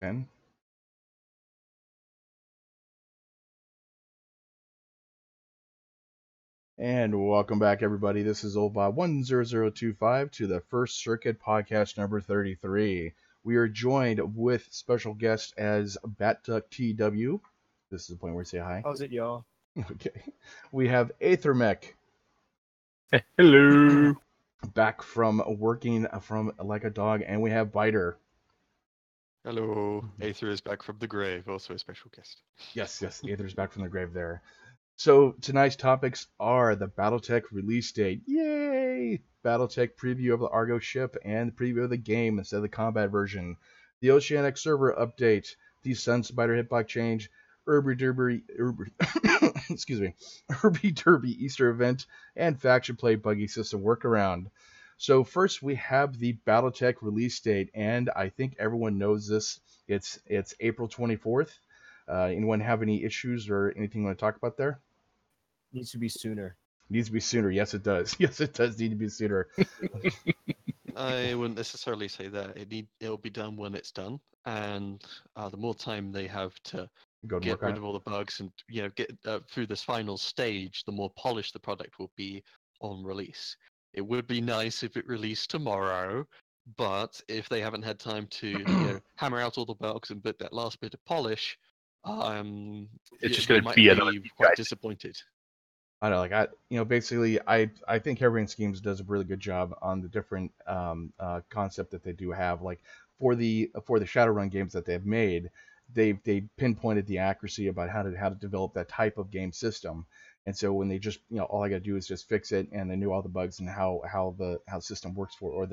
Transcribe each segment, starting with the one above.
Ben? And welcome back, everybody. This is Oldbot10025 to the First Circuit podcast number 33. We are joined with special guest as Battletech TW. This is the point where we say hi. How's it, y'all? Okay. We have Aethermech Hello. back from working from like a dog, and we have Biter. Hello. Aether is back from the grave, also a special guest. Yes, Aether's back from the grave there. So tonight's topics are the Battletech release date. Yay! Battletech preview of the Argo ship and preview of the game instead of the combat version. The Oceanic server update. The Sun Spider Hitbox change. Urby excuse me. Urby Derbie Easter event and faction play buggy system workaround. So first we have the Battletech release date, and I think everyone knows this. It's April 24th. Anyone have any issues or anything you want to talk about there? Needs to be sooner. Needs to be sooner. Yes, it does. Yes, it does need to be sooner. I wouldn't necessarily say that. It'll be done when it's done, and the more time they have to get rid of all the bugs and get through this final stage, the more polished the product will be on release. It would be nice if it released tomorrow, but if they haven't had time to hammer out all the bugs and put that last bit of polish, it's just going to be quite disappointed. I don't know, basically, I think Harebrained Schemes does a really good job on the different concept that they do have. Like for the Shadowrun games that they've made, they pinpointed the accuracy about how to develop that type of game system. And so when they just all I got to do is just fix it, and they knew all the bugs and how the system works or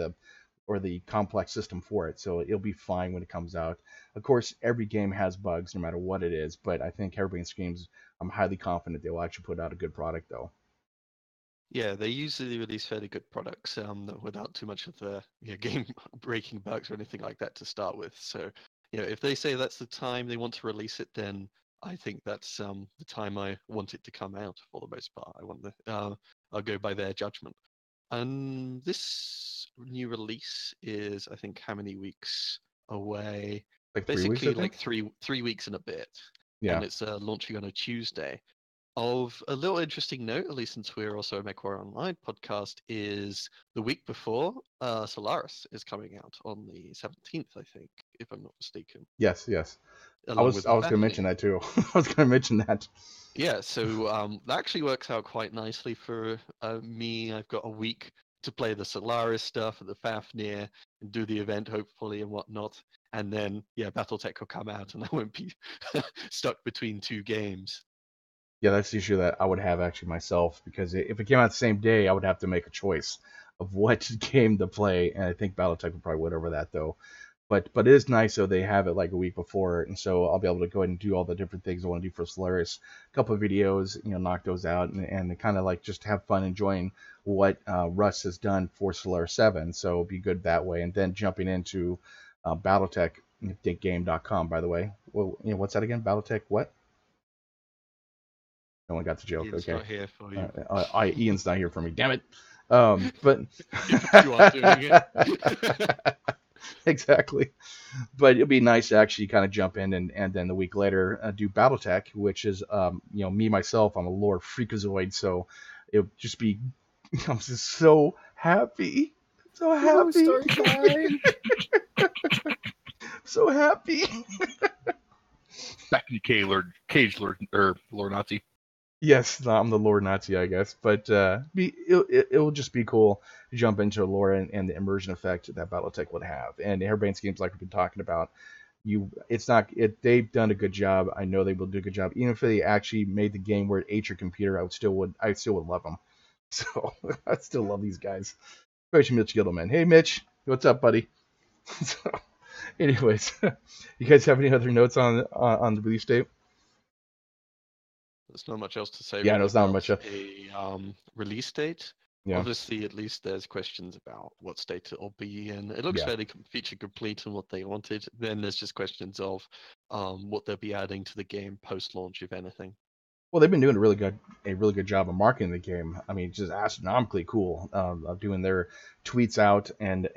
the complex system for it. So it'll be fine when it comes out. Of course, every game has bugs no matter what it is, but I think Harebrained Schemes, I'm highly confident they will actually put out a good product though. Yeah, they usually release fairly good products without too much of the game-breaking bugs or anything like that to start with. So, if they say that's the time they want to release it, then I think that's the time I want it to come out for the most part. I'll go by their judgment. And this new release is, I think, how many weeks away? Like basically 3 weeks, like three weeks and a bit. Yeah. And it's launching on a Tuesday. Of a little interesting note, at least since we're also a Mechwarrior Online podcast, is the week before Solaris is coming out on the 17th, I think, if I'm not mistaken. Yes. I was going to mention that too. I was going to mention that. Yeah, so that actually works out quite nicely for me. I've got a week to play the Solaris stuff at the Fafnir and do the event, hopefully, and whatnot. And then, Battletech will come out, and I won't be stuck between two games. Yeah, that's the issue that I would have actually myself, because if it came out the same day, I would have to make a choice of what game to play, and I think Battletech would probably win over that though. But it is nice though they have it like a week before, and so I'll be able to go ahead and do all the different things I want to do for Solaris. A couple of videos, knock those out, and kind of like just have fun enjoying what Russ has done for Solaris 7. So it'll be good that way, and then jumping into Battletech, game.com, by the way. Well, what's that again? Battletech what? No one got the joke. Ian's okay. Not here for you. Ian's not here for me. Damn it. But you are doing it. Exactly. But it'd be nice to actually kind of jump in and then the week later do Battletech, which is me myself. I'm a lore freakazoid, so it would just be. I'm just so happy. So happy. Story time. So happy. Back to the Cage Lord Nazi. Yes, I'm the lore Nazi, I guess, but it will just be cool to jump into lore and the immersion effect that Battletech would have. And Harebrained Schemes, like we've been talking about, they've done a good job. I know they will do a good job. Even if they actually made the game where it ate your computer, I still would love them. So I still love these guys, especially Mitch Gittleman. Hey, Mitch, what's up, buddy? So, anyways, you guys have any other notes on the release date? There's not much else to say. Yeah, there's not much. A release date. Yeah. Obviously, at least there's questions about what state it will be in. It looks fairly feature complete and what they wanted. Then there's just questions of what they'll be adding to the game post-launch, if anything. Well, they've been doing a really good job of marketing the game. I mean, just astronomically cool of doing their tweets out, and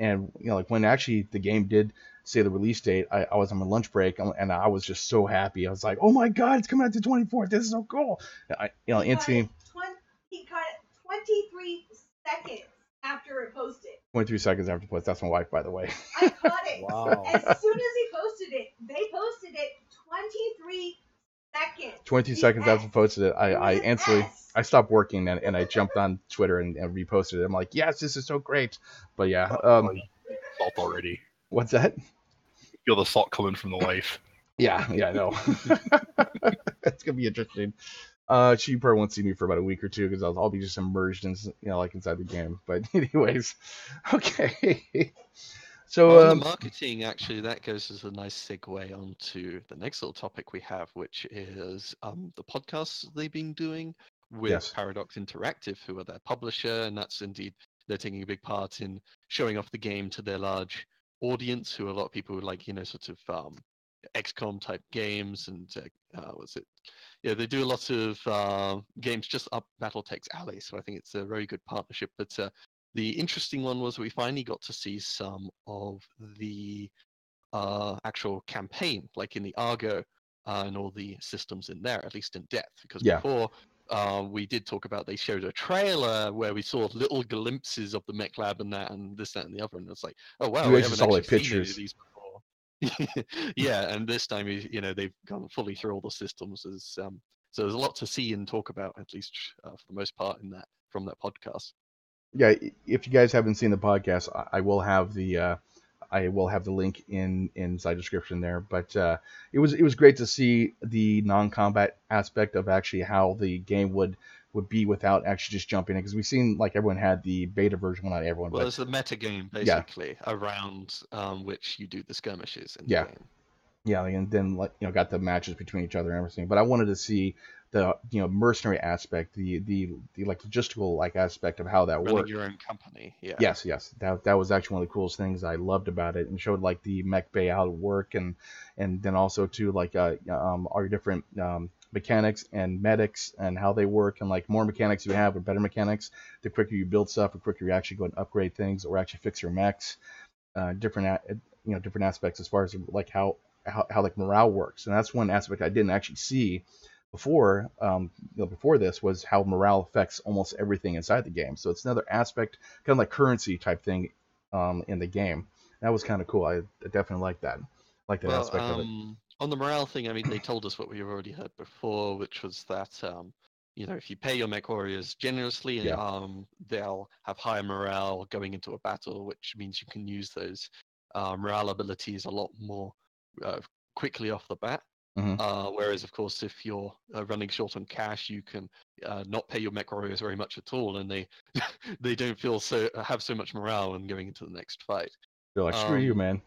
like when actually the game did say the release date, I was on my lunch break, and I was just so happy. I was like, oh my god, it's coming out the 24th. This is so cool. Anthony. He got it 23 seconds after it posted. 23 seconds after post. That's my wife, by the way. I caught it. Wow. As soon as he posted it, they posted it 23 seconds. 22 seconds after posted it, I instantly I stopped working and I jumped on Twitter and reposted it. I'm like, yes, this is so great. But yeah, Salt already. what's that? Feel the salt coming from the wife. Yeah, I know. It's gonna be interesting. She probably won't see me for about a week or two because I'll be just immersed in, like inside the game. But anyways, okay. So the marketing, actually, that goes as a nice segue onto the next little topic we have, which is the podcasts they've been doing with Yes. Paradox Interactive, who are their publisher, and that's indeed, they're taking a big part in showing off the game to their large audience, who are a lot of people who like, sort of XCOM type games, and they do a lot of games just up Battletech's alley, so I think it's a very good partnership. But the interesting one was we finally got to see some of the actual campaign, like in the Argo and all the systems in there, at least in depth. Because before we did talk about, they showed a trailer where we saw little glimpses of the mech lab and that, and this, that, and the other, and it's like, oh wow, we haven't actually seen any of these before. Yeah, and this time, they've gone fully through all the systems. So there's a lot to see and talk about, at least for the most part, in that from that podcast. Yeah, if you guys haven't seen the podcast, I will have the link inside description there. But it was great to see the non-combat aspect of actually how the game would be without actually just jumping in, because we've seen like everyone had the beta version, well, not everyone. Well, but it's the meta game basically around which you do the skirmishes in the game. Yeah, and then got the matches between each other and everything. But I wanted to see the mercenary aspect, the like logistical like aspect of how that Running worked. your own company. Yeah. Yes. That was actually one of the coolest things I loved about it, and showed like the mech bay how to work, and then also too like our different mechanics and medics and how they work, and like more mechanics you have or better mechanics, the quicker you build stuff, the quicker you actually go and upgrade things or actually fix your mechs. Different aspects as far as like how like morale works, and that's one aspect I didn't actually see before. Before this was how morale affects almost everything inside the game. So it's another aspect, kind of like currency type thing, in the game. That was kind of cool. I definitely like that. Like that aspect of it. On the morale thing, I mean, they told us what we've already heard before, which was that if you pay your Mechwarriors generously, they'll have higher morale going into a battle, which means you can use those morale abilities a lot more quickly off the bat. Mm-hmm. Whereas, of course, if you're running short on cash, you can not pay your Mechwarriors very much at all, and they they don't have so much morale when going into the next fight. They're like, screw you, man.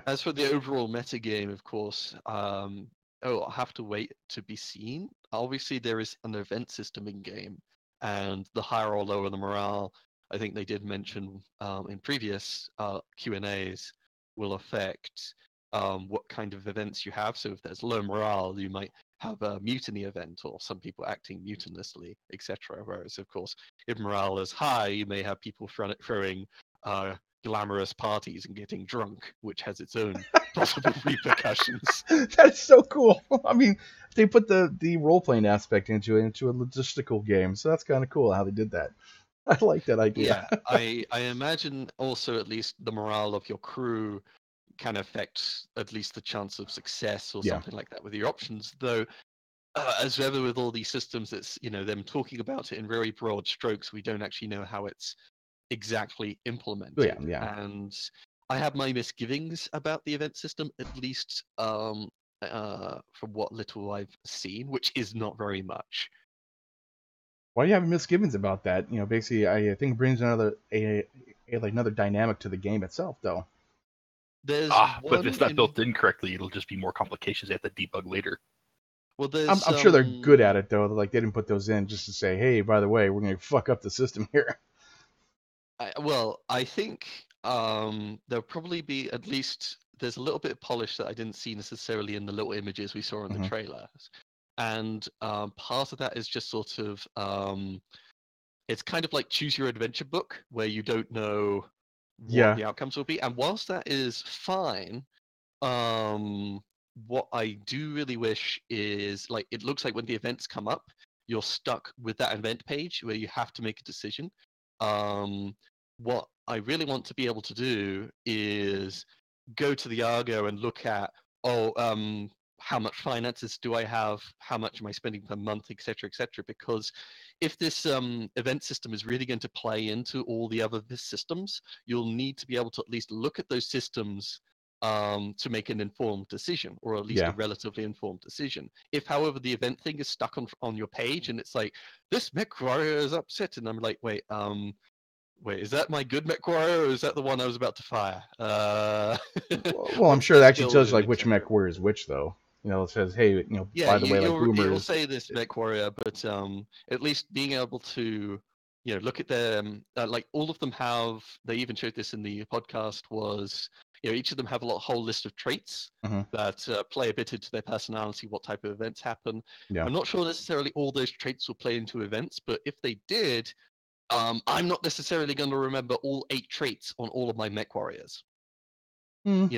As for the overall meta game, of course, I'll have to wait to be seen. Obviously, there is an event system in game, and the higher or lower the morale, I think they did mention in previous Q&As, will affect what kind of events you have. So if there's low morale, you might have a mutiny event, or some people acting mutinously, etc. Whereas, of course, if morale is high, you may have people throwing glamorous parties and getting drunk, which has its own possible repercussions. That is so cool. I mean, they put the role-playing aspect into a logistical game, so that's kind of cool how they did that. I like that idea. Yeah, I imagine also at least the morale of your crew can affect at least the chance of success or something like that with your options, though. As ever with all these systems, it's them talking about it in very broad strokes. We don't actually know how it's exactly implemented. And I have my misgivings about the event system, at least from what little I've seen, which is not very much. Why do you have misgivings about that? Basically, I think it brings another dynamic to the game itself, though. There's but if it's not built in correctly, it'll just be more complications they have to debug later. Well, I'm sure they're good at it, though. Like, they didn't put those in just to say, hey, by the way, we're going to fuck up the system here. I think there'll probably be at least, there's a little bit of polish that I didn't see necessarily in the little images we saw in the trailers. And part of that is just sort of, it's kind of like choose your adventure book, where you don't know Yeah. the outcomes will be. And whilst that is fine, what I do really wish is, like, it looks like when the events come up, you're stuck with that event page where you have to make a decision. What I really want to be able to do is go to the Argo and look at, how much finances do I have? How much am I spending per month, etc., etc. Because if this event system is really going to play into all the other systems, you'll need to be able to at least look at those systems to make an informed decision, or at least a Yeah. relatively informed decision. If, however, the event thing is stuck on your page and it's like, this Mechwarrior is upset, and I'm like, wait, is that my good Mechwarrior, or is that the one I was about to fire? Well, I'm What's sure it their actually skill tells you in, like which etc. mech warrior is which, though. It says, hey, Yeah, by the way, like it'll boomers. say this Mechwarrior, but at least being able to, look at them, like all of them have. They even showed this in the podcast. Was, each of them have a whole list of traits Mhm. that play a bit into their personality, what type of events happen. Yeah. I'm not sure necessarily all those traits will play into events, but if they did, I'm not necessarily going to remember all 8 traits on all of my mech warriors. And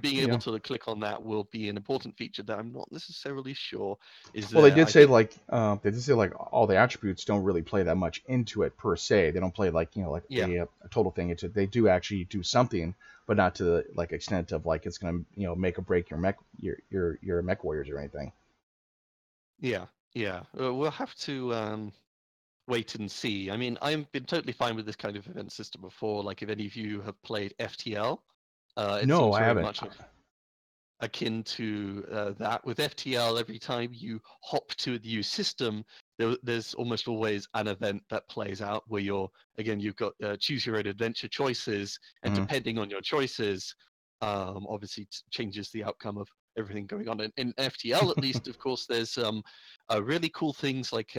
being able Yeah. to click on that will be an important feature that I'm not necessarily sure is Well, there. they did I say think, all the attributes don't really play that much into it per se. They don't play like yeah, a total thing into it. They do actually do something, but not to the extent of like it's gonna make or break your mech warriors or anything. yeah. We'll have to wait and see. I mean, I've been totally fine with this kind of event system before. Like, if any of you have played FTL, it No, seems I very haven't. much akin to that. With FTL, every time you hop to a new system, there's almost always an event that plays out where you've got choose your own adventure choices, and Mhm. depending on your choices, obviously changes the outcome of everything going on. In FTL, at least, of course, there's really cool things like,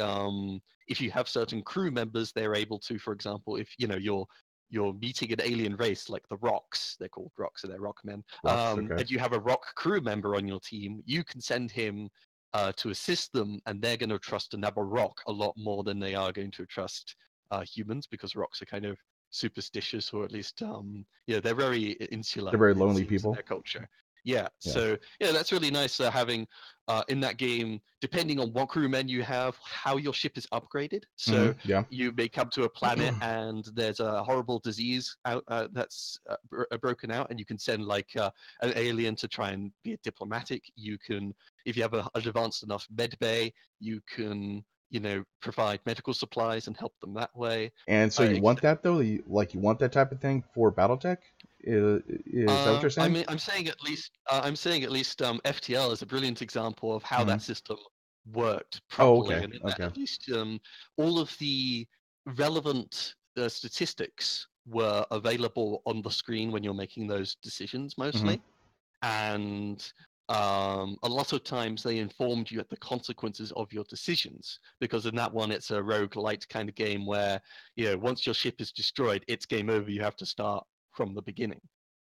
if you have certain crew members, they're able to, for example, if you're meeting an alien race like the Rocks. They're called Rocks, so they're rock men. Rocks, okay. And you have a rock crew member on your team, you can send him to assist them, and they're going to trust another rock a lot more than they are going to trust humans, because rocks are kind of superstitious, or at least they're very insular, They're very it lonely seems, in people. their culture. Yeah, Yeah. so that's really nice having in that game, depending on what crewmen you have, how your ship is upgraded. So Yeah. you may come to a planet and there's a horrible disease out that's broken out, and you can send like an alien to try and be diplomatic. You can, if you have an advanced enough med bay, you can provide medical supplies and help them that way. And so you want that though? You want that type of thing for BattleTech? Is that what you're saying? I'm saying at least FTL is a brilliant example of how Mhm. that system worked Oh, properly, okay. and in that Okay. at least all of the relevant statistics were available on the screen when you're making those decisions mostly, and a lot of times they informed you at the consequences of your decisions, because in that one it's a roguelite kind of game where once your ship is destroyed, it's game over. You have to start from the beginning.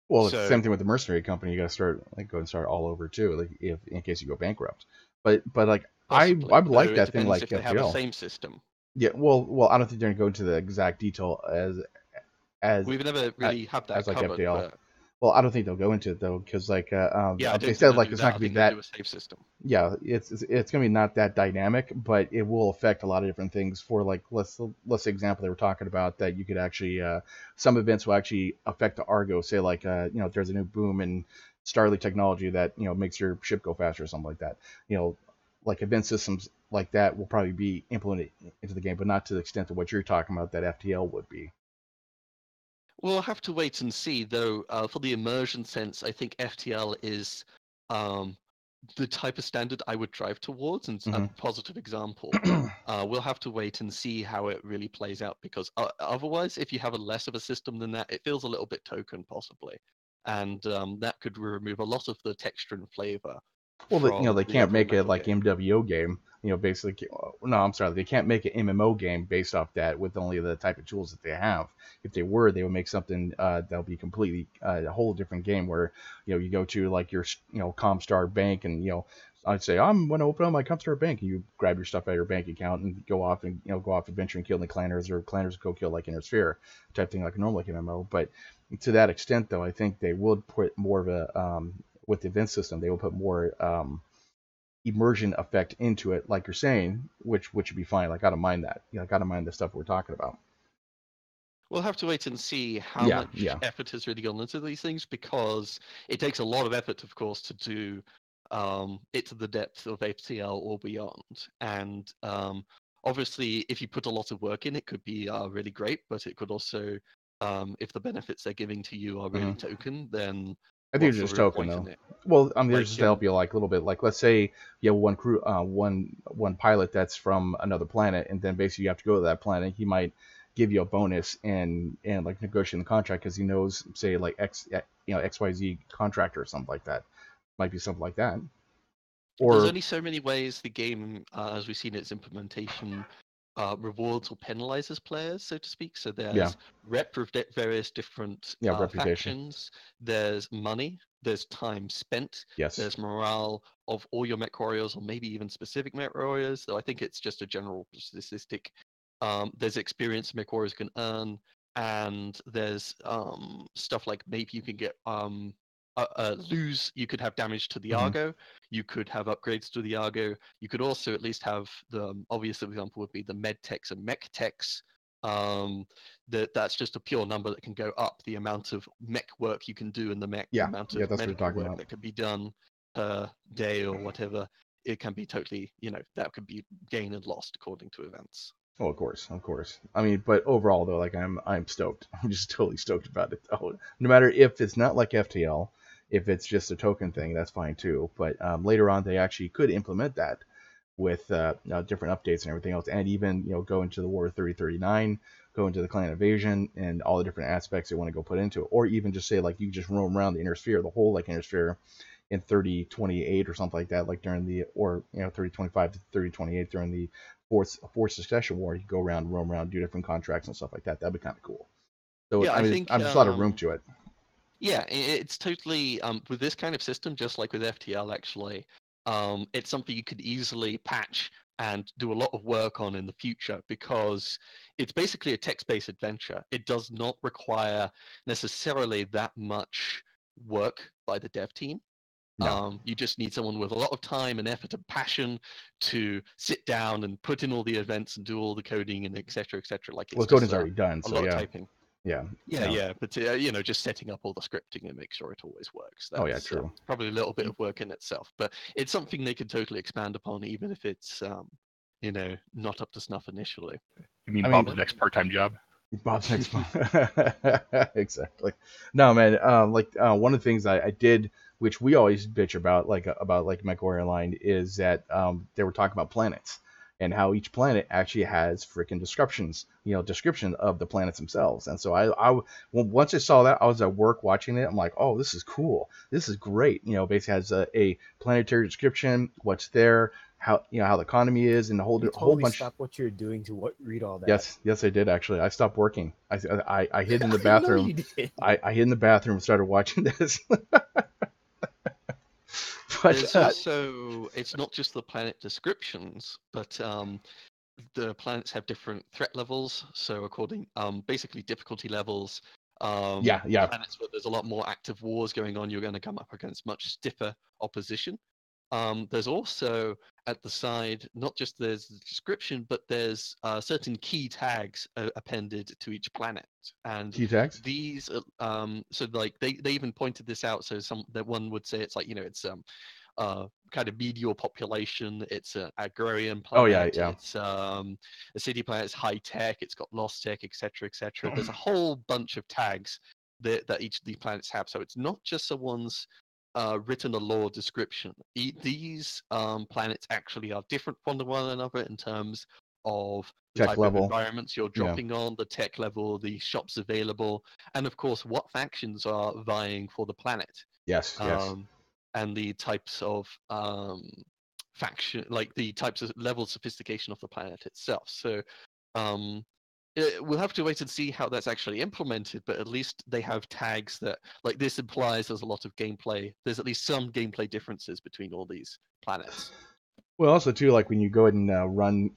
Well, it's the So same thing with the mercenary company. You got to go and start all over too, like if in case you go bankrupt. But like I possibly, like though it that thing depends like if they have a FTL. same system. Yeah. Well, I don't think they're gonna go into the exact detail as We've never really had that as like covered, FTL. but Well, I don't think they'll go into it though, because yeah, I they don't think said they'll like do it's not that. I gonna be think they'll that. do a save system. Yeah, it's gonna be not that dynamic, but it will affect a lot of different things. For like let's say example they were talking about that you could actually some events will actually affect the Argo. Say like if there's a new boom in Starly technology that makes your ship go faster or something like that. Like event systems like that will probably be implemented into the game, but not to the extent of what you're talking about that FTL would be. We'll have to wait and see, though. For the immersion sense, I think FTL is the type of standard I would drive towards, and a positive example. We'll have to wait and see how it really plays out, because otherwise, if you have a less of a system than that, it feels a little bit token, possibly, and that could remove a lot of the texture and flavor Well, from they the can't overall make it metal like game. MWO game. Basically, no, I'm sorry, they can't make an MMO game based off that with only the type of tools that they have. If they were, they would make something that'll be completely a whole different game where you go to like your Comstar bank and I'd say I'm going to open up my Comstar bank, and you grab your stuff out of your bank account and go off and go off adventuring, killing the clanners, or clanners go kill like Intersphere type thing like a normal like MMO. But to that extent, though, I think they would put more of a with the event system, they will put more immersion effect into it, like you're saying, which would be fine. Like, I don't mind that. I gotta mind the stuff we're talking about. We'll have to wait and see how Yeah, much yeah. effort has really gone into these things, because it takes a lot of effort, of course, to do it to the depth of FTL or beyond. And obviously, if you put a lot of work in, it could be really great, but it could also, if the benefits they're giving to you are really token, then I think what's it's the just real token, point though. in it? Well, I mean, there's Like, just to help you like a little bit. Like, let's say you have one crew, one pilot that's from another planet, and then basically you have to go to that planet. He might give you a bonus and like negotiate the contract because he knows, say, like XYZ contractor or something like that. Might be something like that. There's Or only so many ways the game, as we've seen its implementation, rewards or penalizes players, so to speak. So there's rep of various different reputation. factions. There's money. There's time spent. Yes. There's morale of all your Mechwarriors, or maybe even specific Mechwarriors. Though I think it's just a general statistic. There's experience Mechwarriors can earn, and there's stuff like maybe you can get lose. You could have damage to the Argo. You could have upgrades to the Argo. You could also at least have the obvious example would be the Medtechs and Mech-Techs. That's just a pure number that can go up. The amount of mech work you can do in the mech, the amount of that's what we're medical talking work about. that could be done per day or whatever. It can be totally, that could be gain and lost according to events. Oh, of course. I mean, but overall though, like I'm stoked. I'm just totally stoked about it. Though. No matter if it's not like FTL, if it's just a token thing, that's fine too. But later on, they actually could implement that with different updates and everything else, and even go into the War 3039, go into the clan invasion, and all the different aspects they want to go put into it, or even just say like you just roam around the inner sphere, the whole like inner sphere, in 3028 or something like that, like during the 3025 to 3028 during the fourth succession war. You go around, roam around, do different contracts and stuff like that. That'd be kind of cool. So Yeah, I mean, I'm just a lot of room to it. Yeah, it's totally with this kind of system, just like with FTL, actually, it's something you could easily patch and do a lot of work on in the future, because it's basically a text-based adventure. It does not require necessarily that much work by the dev team. No. You just need someone with a lot of time and effort and passion to sit down and put in all the events and do all the coding and et cetera, like it's Well, just coding's already done, a so lot yeah. of typing. Yeah. But just setting up all the scripting and make sure it always works. That's true. Probably a little bit of work in itself, but it's something they could totally expand upon, even if it's not up to snuff initially. You mean Bob's next part-time job? Bob's next exactly. No, man. One of the things I did, which we always bitch about Mechwarrior Line, is that they were talking about planets and how each planet actually has freaking description of the planets themselves. And so once I saw that, I was at work watching it. I'm like, oh, this is cool. This is great. Basically has a planetary description, what's there, how the economy is, and a whole bunch. Stop what you're doing to read all that. Yes, I did actually. I stopped working. I hid in the I bathroom. know you did. I hid in the bathroom and started watching this. There's also, it's not just the planet descriptions, but the planets have different threat levels. So basically difficulty levels. Planets where there's a lot more active wars going on, you're going to come up against much stiffer opposition. There's also at the side, not just there's the description, but there's certain key tags appended to each planet. And key tags? These, so like they even pointed this out. So that one would say it's like, it's kind of medial population. It's an agrarian planet. It's a city planet. It's high tech. It's got lost tech, etc., etc. There's a whole bunch of tags that each of these planets have. So it's not just someone's written a lore description. These planets actually are different from one another in terms of the tech type level of environments you're dropping on, the tech level, the shops available, and of course what factions are vying for the planet. Yes. And the types of faction, like the types of level of sophistication of the planet itself. So we'll have to wait and see how that's actually implemented, but at least they have tags that, like, this implies there's a lot of gameplay. There's at least some gameplay differences between all these planets. Well, also too, like when you go ahead and run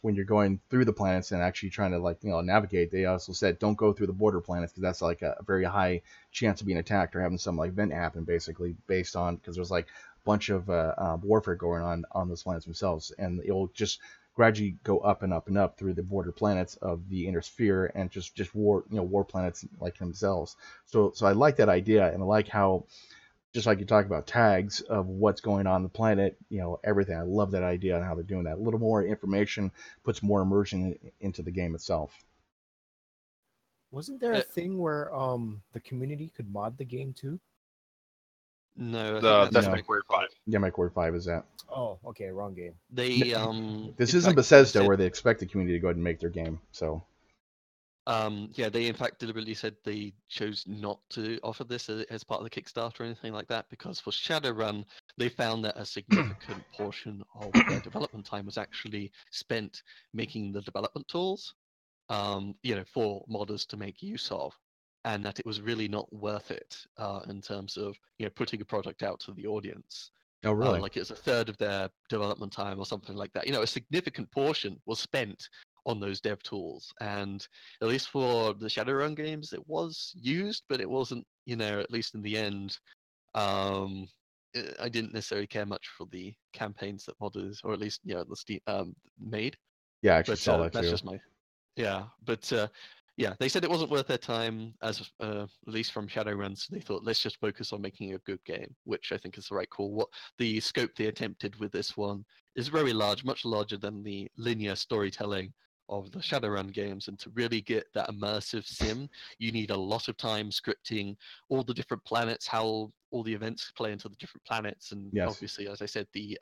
when you're going through the planets and actually trying to navigate, they also said don't go through the border planets because that's like a very high chance of being attacked or having some like event happen, basically based on because there's like a bunch of warfare going on those planets themselves, and it will just gradually go up and up and up through the border planets of the inner sphere and just war planets like themselves. So I like that idea, and I like how, just like you talk about tags of what's going on the planet, everything. I love that idea and how they're doing that. A little more information puts more immersion into the game itself. Wasn't there a thing where the community could mod the game too? No, I think That's No. Mechwarrior 5. Yeah, Microbus 5 is that. Oh, okay, wrong game. they This in isn't fact Bethesda said- where they expect the community to go ahead and make their game. So yeah, they in fact deliberately said they chose not to offer this as part of the Kickstarter or anything like that because for Shadowrun, they found that a significant portion of their development time was actually spent making the development tools, for modders to make use of, and that it was really not worth it in terms of putting a product out to the audience. oh really? Like it's a third of their development time or something like that. A significant portion was spent on those dev tools, and at least for the Shadowrun games, it was used, but it wasn't. At least in the end, I didn't necessarily care much for the campaigns that modders, or at least the Steam made. Yeah, I actually But saw that that's too. just my but yeah, they said it wasn't worth their time, as at least from Shadowrun. So they thought, let's just focus on making a good game, which I think is the right call. What the scope they attempted with this one is very large, much larger than the linear storytelling of the Shadowrun games. And to really get that immersive sim, you need a lot of time scripting all the different planets, how all the events play into the different planets, and Yes. obviously, as I said, the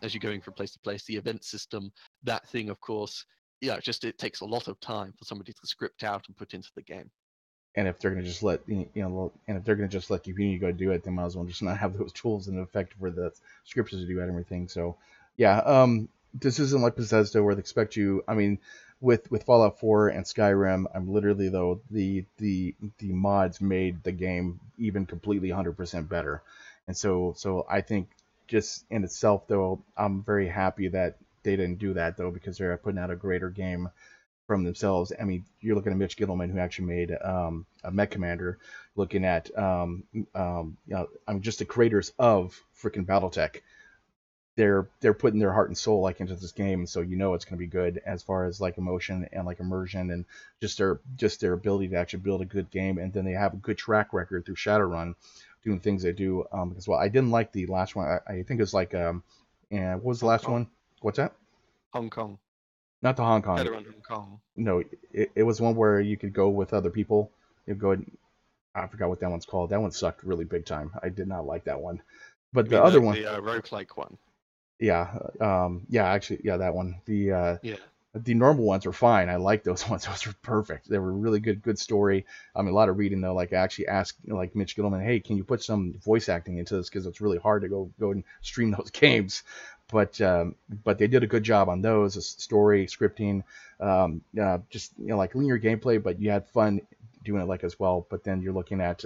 as you're going from place to place, the event system, that thing, of course. Yeah, it takes a lot of time for somebody to script out and put into the game. And if they're gonna just let and if they're gonna just let the community go do it, they might as well just not have those tools and effect for the scripters to do it and everything. So yeah, this isn't like Bethesda where they expect you. I mean, with Fallout 4 and Skyrim, I'm literally though the mods made the game even completely 100% better, and so I think just in itself though, I'm very happy that they didn't do that though because they're putting out a greater game from themselves. I mean, you're looking at Mitch Gittleman, who actually made a Mech Commander. Looking at, just the creators of freaking BattleTech. They're putting their heart and soul like into this game, so it's going to be good as far as like emotion and like immersion and just their ability to actually build a good game. And then they have a good track record through Shadowrun, doing things they do. Because I didn't like the last one. I think it was like and what was the last one? What's that? Hong Kong. Not the Hong Kong. Shadowrun Hong Kong. No, it was one where you could go with other people. You go. I forgot what that one's called. That one sucked really big time. I did not like that one. But the other one, the roguelike one. yeah, actually, that one. Yeah. The normal ones were fine. I liked those ones. Those were perfect. They were really good story. I mean, a lot of reading though. Like I actually asked, like Mitch Gittleman, hey, can you put some voice acting into this because it's really hard to go and stream those games. But they did a good job on those. Story, scripting, just like linear gameplay, but you had fun doing it like as well. But then you're looking at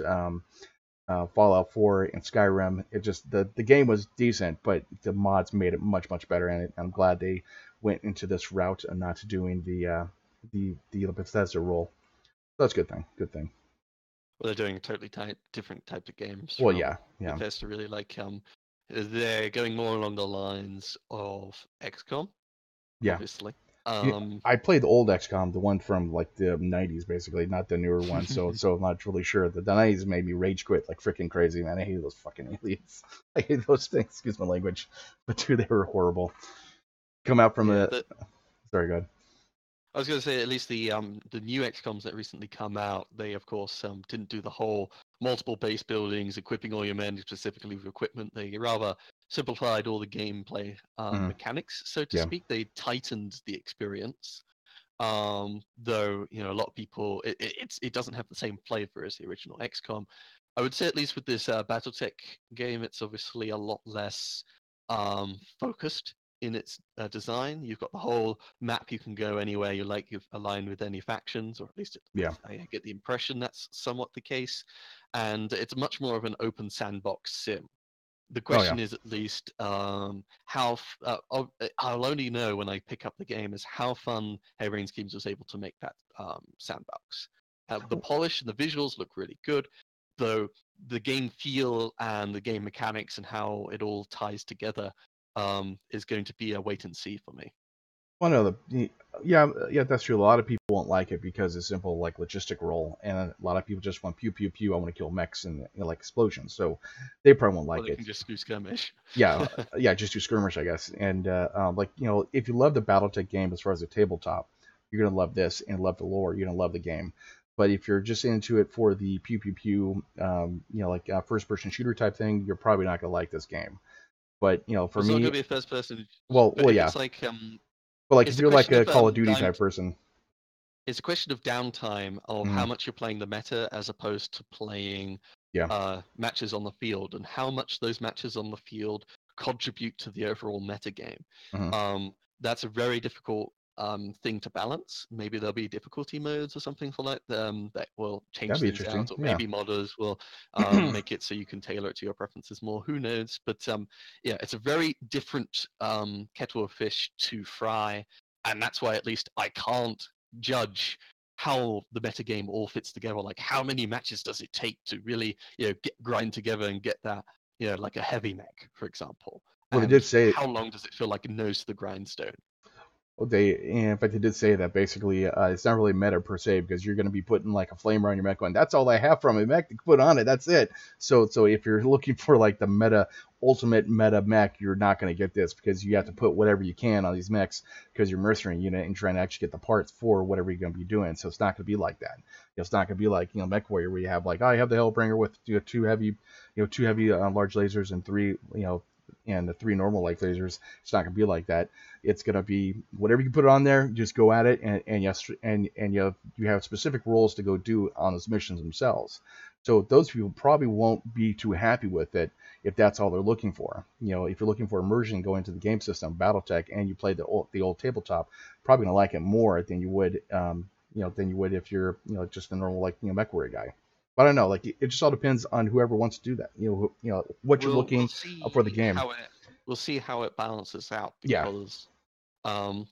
Fallout 4 and Skyrim. It just the game was decent, but the mods made it much better, and I'm glad they went into this route and not doing the Bethesda role. So that's a good thing. Good thing. Well, they're doing a totally different type of games. Well, from yeah. Bethesda really like they're going more along the lines of XCOM. Yeah. Obviously. I played the old XCOM, the one from like the 90s, basically, not the newer one. So I'm not really sure. The 90s made me rage quit like freaking crazy, man. I hate those fucking aliens. I hate those things. Excuse my language, but dude, they were horrible. Come out from Sorry, go ahead. I was going to say, at least the new XComs that recently come out, they of course didn't do the whole multiple base buildings, equipping all your men specifically with equipment. They rather simplified all the gameplay mechanics, so to speak. They tightened the experience. Though a lot of people, it doesn't have the same flavor as the original XCOM. I would say at least with this BattleTech game, it's obviously a lot less focused in its design. You've got the whole map. You can go anywhere you like. You've aligned with any factions, or at least I get the impression that's somewhat the case. And it's much more of an open sandbox sim. The question is at least I'll only know when I pick up the game is how fun Harebrained Schemes was able to make that sandbox. The polish and the visuals look really good, though the game feel and the game mechanics and how it all ties together is going to be a wait and see for me. Well, no, yeah, that's true. A lot of people won't like it because it's simple, like logistic role, and a lot of people just want pew pew pew. I want to kill mechs and like explosions, so they probably won't like Or they it. can just do skirmish. Yeah, just do skirmish, I guess. And like if you love the BattleTech game as far as the tabletop, you're gonna love this and love the lore. You're gonna love the game. But if you're just into it for the pew pew pew, like first person shooter type thing, you're probably not gonna like this game. But for it's me, not going to be a first person. well, yeah. It's like But like it's if a you're like question a of, Call of Duty type person, it's a question of downtime of how much you're playing the meta as opposed to playing matches on the field, and how much those matches on the field contribute to the overall meta game. That's a very difficult thing to balance. Maybe there'll be difficulty modes or something for that will change That'd be things interesting, out, or yeah. maybe modders will make it so you can tailor it to your preferences more. Who knows? But yeah, it's a very different kettle of fish to fry, and that's why at least I can't judge how the metagame all fits together. Like, how many matches does it take to really grind together and get that like a heavy mech, for example. Well, they And did say how long does it feel like it nose to the grindstone? in fact, they did say that basically it's not really meta per se, because you're going to be putting like a flame around your mech going, that's all I have from a mech to put on it, that's it. So if you're looking for like the ultimate meta mech, you're not going to get this, because you have to put whatever you can on these mechs because you're mercenary unit and trying to actually get the parts for whatever you're going to be doing. So it's not going to be like that. It's not going to be like Mechwarrior, where you have like, I have the Hellbringer with two heavy large lasers and three and the three normal light lasers. It's not going to be like that. It's going to be whatever you put on there, just go at it, and you have specific roles to go do on those missions themselves. So those people probably won't be too happy with it if that's all they're looking for. If you're looking for immersion going into the game system, BattleTech, and you play the old tabletop, probably going to like it more than you would if you're just a normal Mechwarrior guy. But I don't know, like it just all depends on whoever wants to do that. What you're looking for the game. We'll see how it balances out, Yeah. because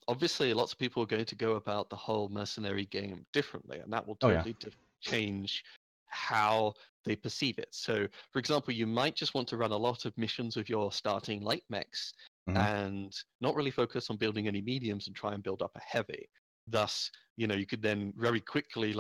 obviously lots of people are going to go about the whole mercenary game differently, and that will totally change how they perceive it. So, for example, you might just want to run a lot of missions with your starting light mechs and not really focus on building any mediums and try and build up a heavy. Thus, you could then very quickly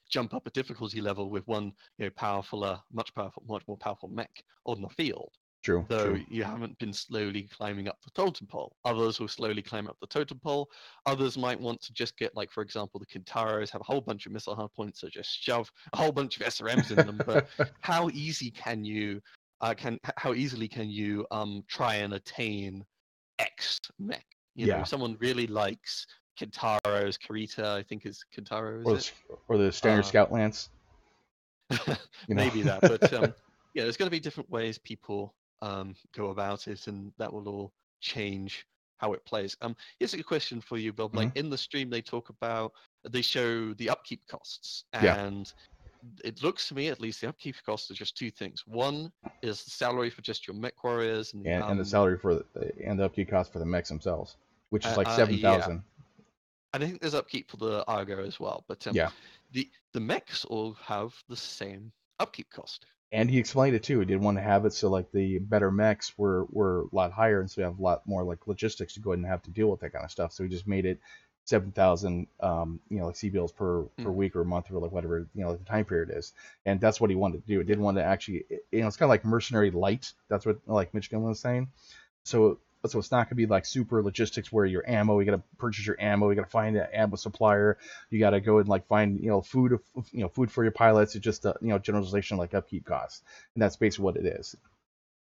jump up a difficulty level with one much more powerful mech on the field. True. You haven't been slowly climbing up the totem pole. Others will slowly climb up the totem pole. Others might want to just get, like, for example, the Kintaros have a whole bunch of missile hardpoints, so just shove a whole bunch of SRMs in them. But how easily can you try and attain X mech? If someone really likes Kintaros, Karita, I think is Kintaro, or the standard Scout Lance. Maybe that, but there's going to be different ways people go about it, and that will all change how it plays. Here's a question for you, Bob. Like, in the stream, they show the upkeep costs, and it looks to me, at least, the upkeep costs are just two things. One is the salary for just your mech warriors, and the salary and the upkeep cost for the mechs themselves, which is like 7,000. And I think there's upkeep for the Argo as well, but the mechs all have the same upkeep cost. And he explained it too. He didn't want to have it so like the better mechs were a lot higher, and so you have a lot more like logistics to go ahead and have to deal with that kind of stuff. So he just made it 7,000 like C-bills per week or month, or like whatever the time period is. And that's what he wanted to do. It didn't want to actually it's kind of like mercenary light. That's what like Mitch Gilman was saying. So it's not going to be like super logistics where your ammo, you got to purchase your ammo, you got to find an ammo supplier, you got to go and like find food for your pilots. It's just a generalization like upkeep costs, and that's basically what it is.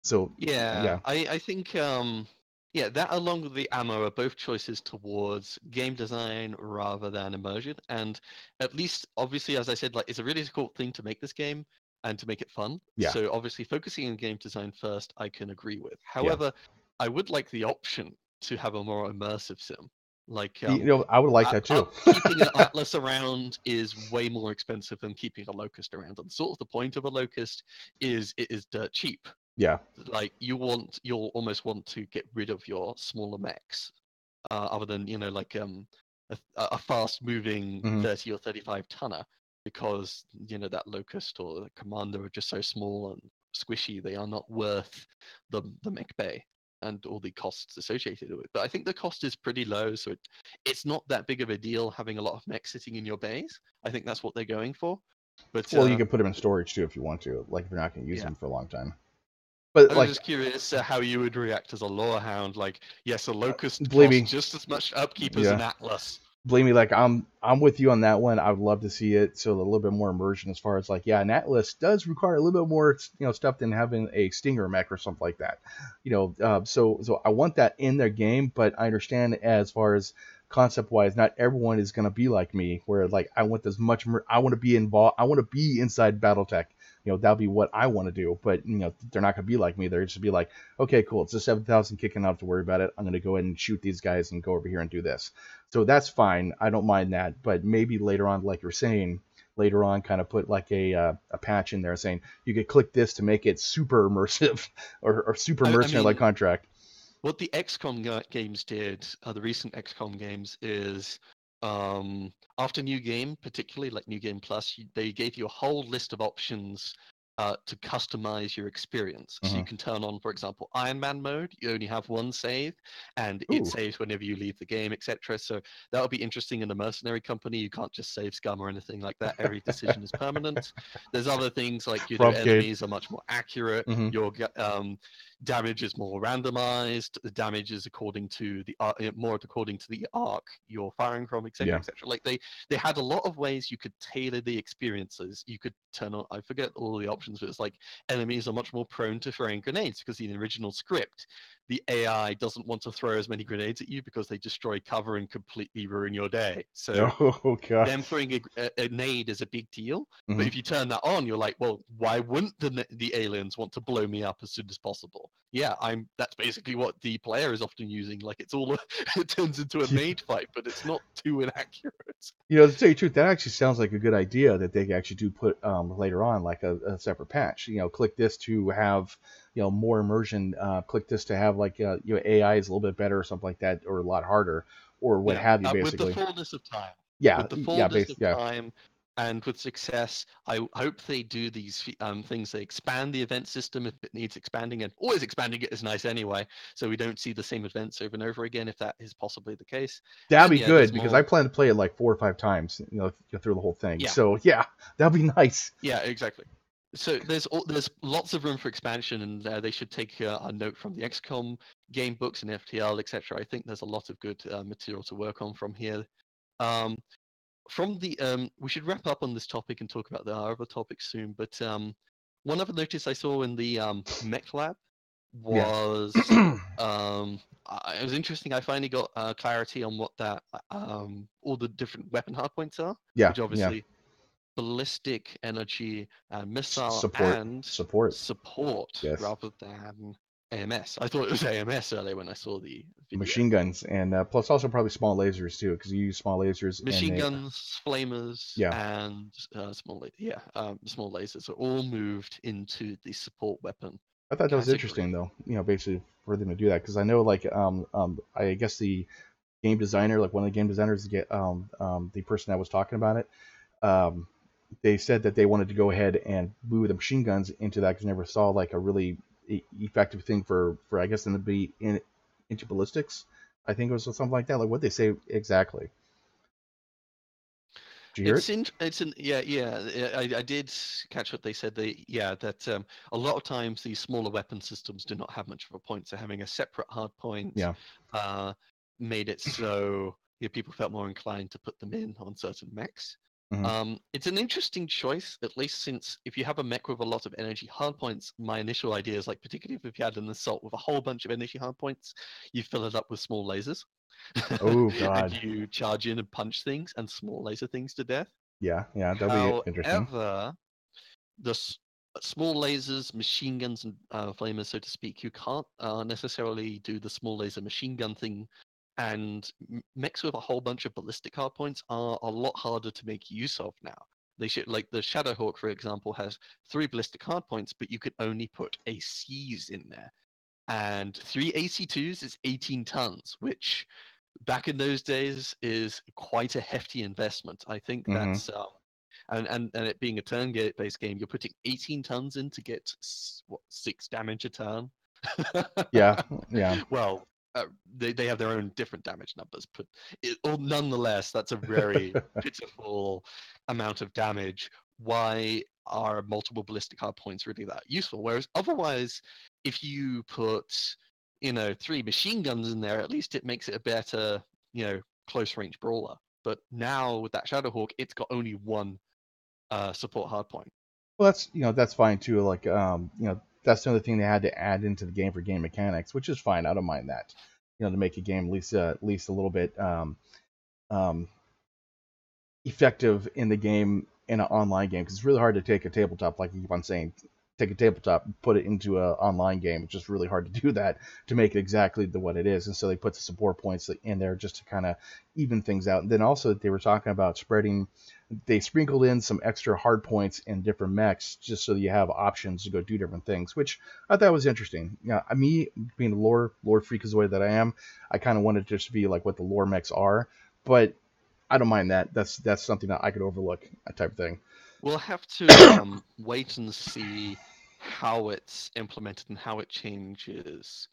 So I think that along with the ammo are both choices towards game design rather than immersion. And at least, obviously, as I said, like, it's a really difficult thing to make this game and to make it fun. So obviously focusing on game design first, I can agree with. However, I would like the option to have a more immersive sim. Like, I would like that too. Keeping an Atlas around is way more expensive than keeping a Locust around. And sort of the point of a Locust is it is dirt cheap. Yeah. Like you'll almost want to get rid of your smaller mechs, other than like a fast-moving Mhm. 30 or 35 tonner, because that Locust or the Commander are just so small and squishy. They are not worth the mech bay and all the costs associated with it. But I think the cost is pretty low, so it's not that big of a deal having a lot of mechs sitting in your bays. I think that's what they're going for. But Well, you can put them in storage too if you want to, like if you're not going to use Yeah. them for a long time. I But was like, just curious how you would react as a lore hound. Like, yes, a Locust believe costs me, just as much upkeep as yeah. an Atlas. Believe me, like I'm with you on that one. I would love to see it, so a little bit more immersion as far as like, yeah, an Atlas does require a little bit more stuff than having a Stinger mech or something like that. So I want that in their game, but I understand as far as concept wise, not everyone is gonna be like me, where like I want this much more. I want to be involved. I want to be inside BattleTech. That'll be what I want to do. But they're not gonna be like me. They're just be like, okay, cool. It's a 7,000 kick, and I don't have to worry about it. I'm gonna go ahead and shoot these guys and go over here and do this. So that's fine. I don't mind that. But maybe later on, like you're saying, later on, kind of put like a patch in there saying you could click this to make it super immersive or super mercenary like contract. What the XCOM games did, the recent XCOM games, is after New Game, particularly like New Game Plus, they gave you a whole list of options to customize your experience. So you can turn on, for example, Iron Man mode. You only have one save, and it saves whenever you leave the game, etc. So that would be interesting in a mercenary company. You can't just save scum or anything like that. Every decision is permanent. There's other things like enemies are much more accurate. Your damage is more randomized. The damage is according to the arc you're firing from, etc., etc. Like they had a lot of ways you could tailor the experiences. You could turn on, I forget all the options, but it's like enemies are much more prone to throwing grenades because in the original script, the AI doesn't want to throw as many grenades at you because they destroy cover and completely ruin your day. So them throwing a nade is a big deal. But if you turn that on, you're like, well, why wouldn't the aliens want to blow me up as soon as possible? Yeah, that's basically what the player is often using. Like it's all it turns into a nade fight, but it's not too inaccurate. To tell you the truth, that actually sounds like a good idea that they actually do put later on, like a separate patch. Click this to have more immersion. Click this to have like AI is a little bit better or something like that, or a lot harder, or what have you. Basically, with the fullness of time. Yeah, With the fullness of time and with success, I hope they do these things. They expand the event system if it needs expanding, and always expanding it is nice anyway, so we don't see the same events over and over again if that is possibly the case. That'd be good because I plan to play it like 4 or 5 times, through the whole thing. Yeah. So yeah, that'd be nice. Yeah, exactly. So there's lots of room for expansion, and they should take a note from the XCOM game books and FTL, etc. I think there's a lot of good material to work on from here. We should wrap up on this topic and talk about the other topics soon. But one other notice I saw in the Mech Lab was it was interesting. I finally got clarity on what that all the different weapon hardpoints are. Yeah, which obviously ballistic energy, missile, support. and Support. Yes. rather than AMS. I thought it was AMS earlier when I saw the video. Machine guns and plus also probably small lasers too, because you use small lasers. Machine guns, flamers, and small lasers are all moved into the support weapon. I thought that was interesting though. Basically for them to do that, because I know like I guess the game designer, like one of the game designers, the person that was talking about it, they said that they wanted to go ahead and move the machine guns into that because they never saw like a really effective thing for I guess them to be into ballistics. I think it was something like that. Like what they say exactly. Did you hear it? I did catch what they said. That a lot of times these smaller weapon systems do not have much of a point. So having a separate hard point made it so people felt more inclined to put them in on certain mechs. It's an interesting choice, at least since if you have a mech with a lot of energy hardpoints, my initial idea is like, particularly if you had an assault with a whole bunch of energy hardpoints, you fill it up with small lasers. Oh God! And you charge in and punch things and small laser things to death. Yeah, that'll be interesting. However, the small lasers, machine guns, and flamers, so to speak, you can't necessarily do the small laser machine gun thing. And mechs with a whole bunch of ballistic hardpoints are a lot harder to make use of now. They should, like the Shadowhawk, for example, has 3 ballistic hardpoints, but you could only put ACs in there. And 3 AC2s is 18 tons, which back in those days is quite a hefty investment. I think Mhm. that's and it being a turn-based game, you're putting 18 tons in to get 6 damage a turn. Yeah, yeah. Well, they have their own different damage numbers, but nonetheless, that's a very pitiful amount of damage. Why are multiple ballistic hardpoints really that useful? Whereas otherwise, if you put 3 machine guns in there, at least it makes it a better close range brawler. But now with that Shadowhawk, it's got only 1 support hardpoint. Well, that's fine too. Like that's the other thing they had to add into the game for game mechanics, which is fine. I don't mind that. To make a game at least a little bit um, effective in the game in an online game, because it's really hard to take a tabletop, like you keep on saying, take a tabletop and put it into an online game. It's just really hard to do that to make it exactly what it is. And so they put the support points in there just to kind of even things out. And then also they were talking about they sprinkled in some extra hard points in different mechs just so that you have options to go do different things, which I thought was interesting. Me being a lore freak is the way that I am, I kind of wanted it just to be like what the lore mechs are, but I don't mind that. That's something that I could overlook, that type of thing. We'll have to wait and see how it's implemented and how it changes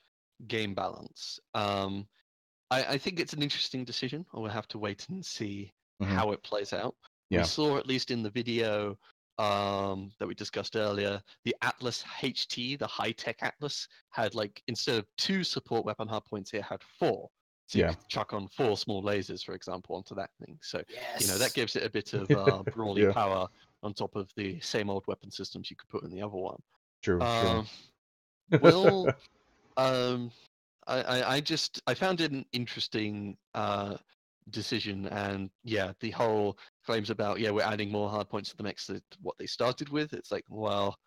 game balance. I think it's an interesting decision. We'll have to wait and see how it plays out. Yeah. We saw, at least in the video that we discussed earlier, the Atlas HT, the high-tech Atlas, had instead of 2 support weapon hardpoints, it had 4. So you could chuck on 4 small lasers, for example, onto that thing. So that gives it a bit of brawly power on top of the same old weapon systems you could put in the other one. True. I found it an interesting decision, and the whole claims about we're adding more hardpoints to the mechs than what they started with. It's like, well,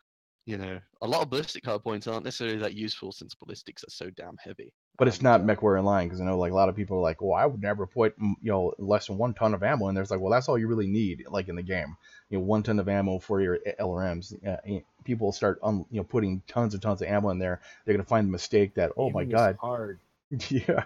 a lot of ballistic hardpoints aren't necessarily that useful since ballistics are so damn heavy. But it's not Mechwarrior line, because I know a lot of people are like, well, I would never put less than 1 ton of ammo in there. It's like, well, that's all you really need, in the game. 1 ton of ammo for your LRMs. People start putting tons of ammo in there. They're gonna find the mistake that, oh my god, hard. Yeah,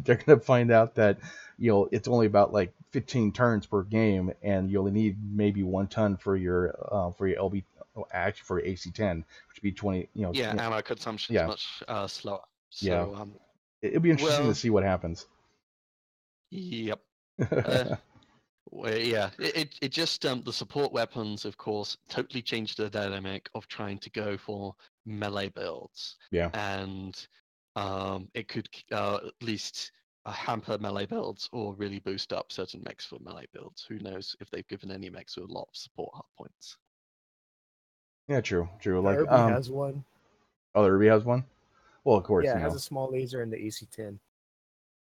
they're gonna find out that it's only about 15 turns per game, and you only need maybe 1 ton for your LB, actually for your AC10, which would be 20. Ammo consumption is much slower. So, it'd be interesting to see what happens. Yep. It just the support weapons, of course, totally changed the dynamic of trying to go for melee builds. Yeah. And it could at least hamper melee builds or really boost up certain mechs for melee builds. Who knows if they've given any mechs with a lot of support hardpoints. Yeah, true. Urby has one. Oh, the Urby has one? Well, of course. Yeah, it has a small laser in the AC10.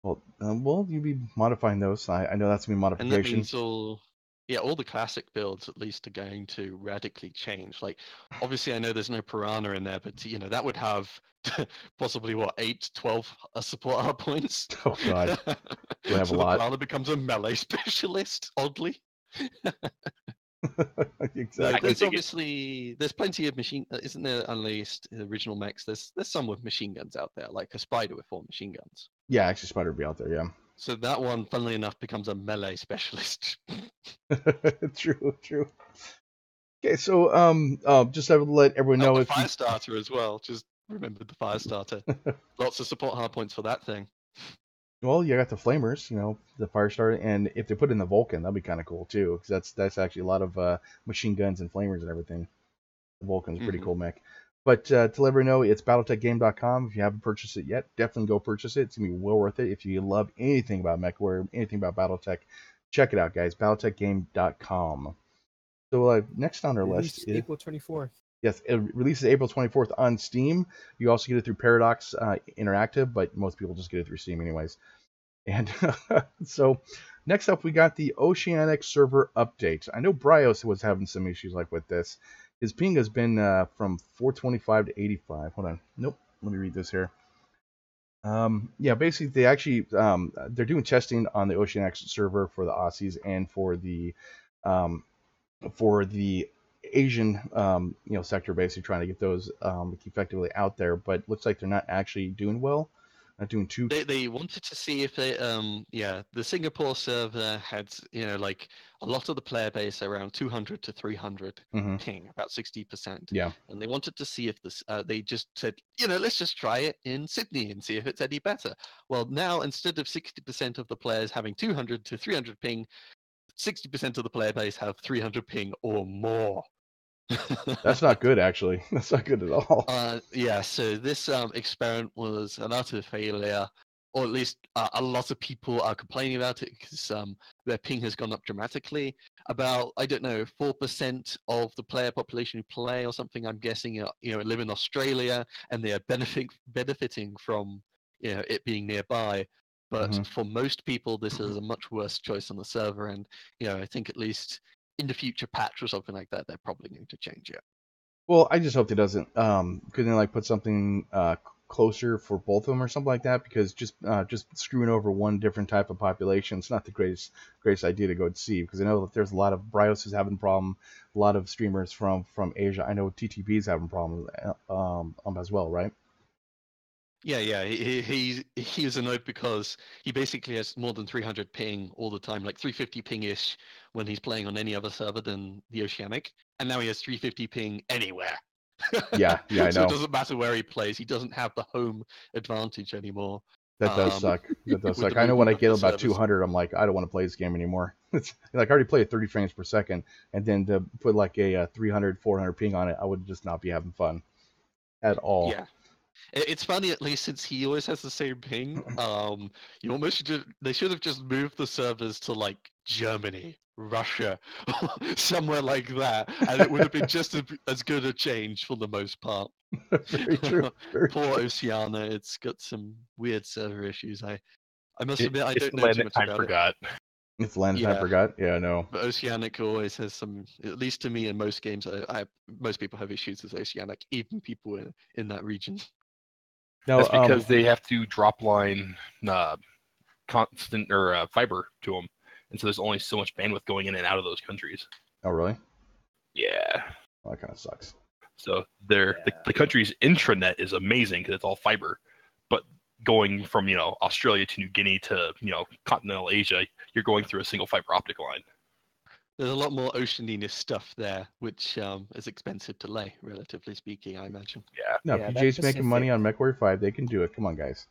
Well, you'd be modifying those. I know that's gonna be modification. And that means all the classic builds at least are going to radically change. Obviously, I know there's no Piranha in there, but that would have possibly 8, 12 support hardpoints. Oh god, we'll have so a lot. The Piranha becomes a melee specialist, oddly. Exactly. There's plenty of isn't there, unleashed original mechs? There's some with machine guns out there, like a Spider with 4 machine guns. Yeah, actually, Spider would be out there. Yeah. So that one, funnily enough, becomes a melee specialist. True. Okay, so just to let everyone know, the Firestarter as well. Just remember the Firestarter. Lots of support hardpoints for that thing. Well, you got the Flamers, the Firestarter, and if they put in the Vulcan, that'd be kind of cool too, because that's actually a lot of machine guns and Flamers and everything. The Vulcan's a pretty cool mech. But to let everyone know, it's BattletechGame.com. If you haven't purchased it yet, definitely go purchase it. It's going to be well worth it. If you love anything about Mechwarrior, anything about Battletech, check it out, guys. BattletechGame.com. So next on our list is April 24th. Yes, it releases April 24th on Steam. You also get it through Paradox Interactive, but most people just get it through Steam anyways. And so next up, we got the Oceanic server update. I know BrioS was having some issues with this. His ping has been from 425 to 85. Hold on. Nope. Let me read this here. Basically, they actually they're doing testing on the Oceanic server for the Aussies and for the for the Asian sector, basically trying to get those effectively out there, but looks like they're not actually doing well. Not doing too. They wanted to see if they the Singapore server had like a lot of the player base around 200 to 300 Mhm. ping, about 60%. Yeah. And they wanted to see if this they just said, let's just try it in Sydney and see if it's any better. Well, now instead of 60% of the players having 200 to 300 ping, 60% of the player base have 300 ping or more. That's not good, actually. That's not good at all. So this experiment was an utter failure, or at least a lot of people are complaining about it because their ping has gone up dramatically. About, I don't know, 4% of the player population who play or something, I'm guessing, live in Australia, and they are benefiting from it being nearby. But Mhm. for most people, this is a much worse choice on the server, and I think at least in the future patch or something like that, they're probably going to change it. Well, I just hope it doesn't. Couldn't they, like, put something closer for both of them or something like that? Because just screwing over one different type of population, it's not the greatest idea to go to see. Because I know that there's a lot of BrioS is having a problem, a lot of streamers from Asia. I know TTB is having problems as well, right? Yeah. He is annoyed because he basically has more than 300 ping all the time, like 350 ping-ish when he's playing on any other server than the Oceanic, and now he has 350 ping anywhere. Yeah, I So it know. doesn't matter where he plays. He doesn't have the home advantage anymore. That does suck. That does with suck. the I know when I movement of get the about servers. 200, I'm like, I don't want to play this game anymore. It's like I already play at 30 frames per second, and then to put like a 300, 400 ping on it, I would just not be having fun at all. Yeah. It's funny, at least since he always has the same ping. You almost they should have just moved the servers to like Germany, Russia, somewhere like that, and it would have been just as good a change for the most part. Very true. Very Poor true. Oceania, it's got some weird server issues. I must It, admit, I it's don't the know land too that much time about it. forgot. It's the land I Yeah. forgot. Yeah, I know. But Oceanic always has some, at least to me, in most games, most people have issues with Oceanic, even people in that region. No, That's because they have to drop line constant or fiber to them, and so there's only so much bandwidth going in and out of those countries. Oh, really? Yeah. Well, that kind of sucks. So the country's intranet is amazing because it's all fiber, but going from Australia to New Guinea to continental Asia, you're going through a single fiber optic line. There's a lot more Oceania stuff there, which is expensive to lay, relatively speaking, I imagine. Yeah. No, Yeah, that PJ's making money Pacific- on Mechwarrior 5. They can do it. Come on, guys.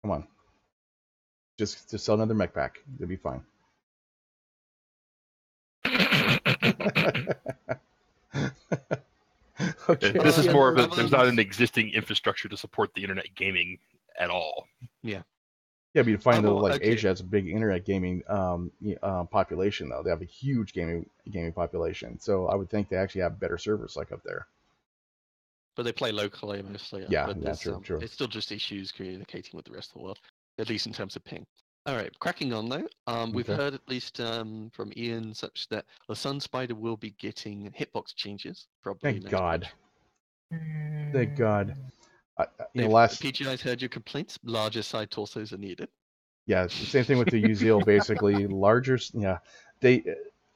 Come on. Just sell another mech pack. They'll be fine. Okay. This is more of a, Other there's than- not an existing infrastructure to support the internet gaming at all. Yeah, but you find though, like okay. Asia has a big internet gaming population though. They have a huge gaming population, so I would think they actually have better servers like up there. But they play locally mostly. Yeah, but yeah, true. It's still just issues communicating with the rest of the world, at least in terms of ping. All right, cracking on though. We've Okay. heard at least from Ian such that the Sun Spider will be getting hitbox changes probably Thank next God. patch. Thank God. Last PGI's heard your complaints. Larger side torsos are needed. Yeah, same thing with the UZL. Basically, larger. Yeah, they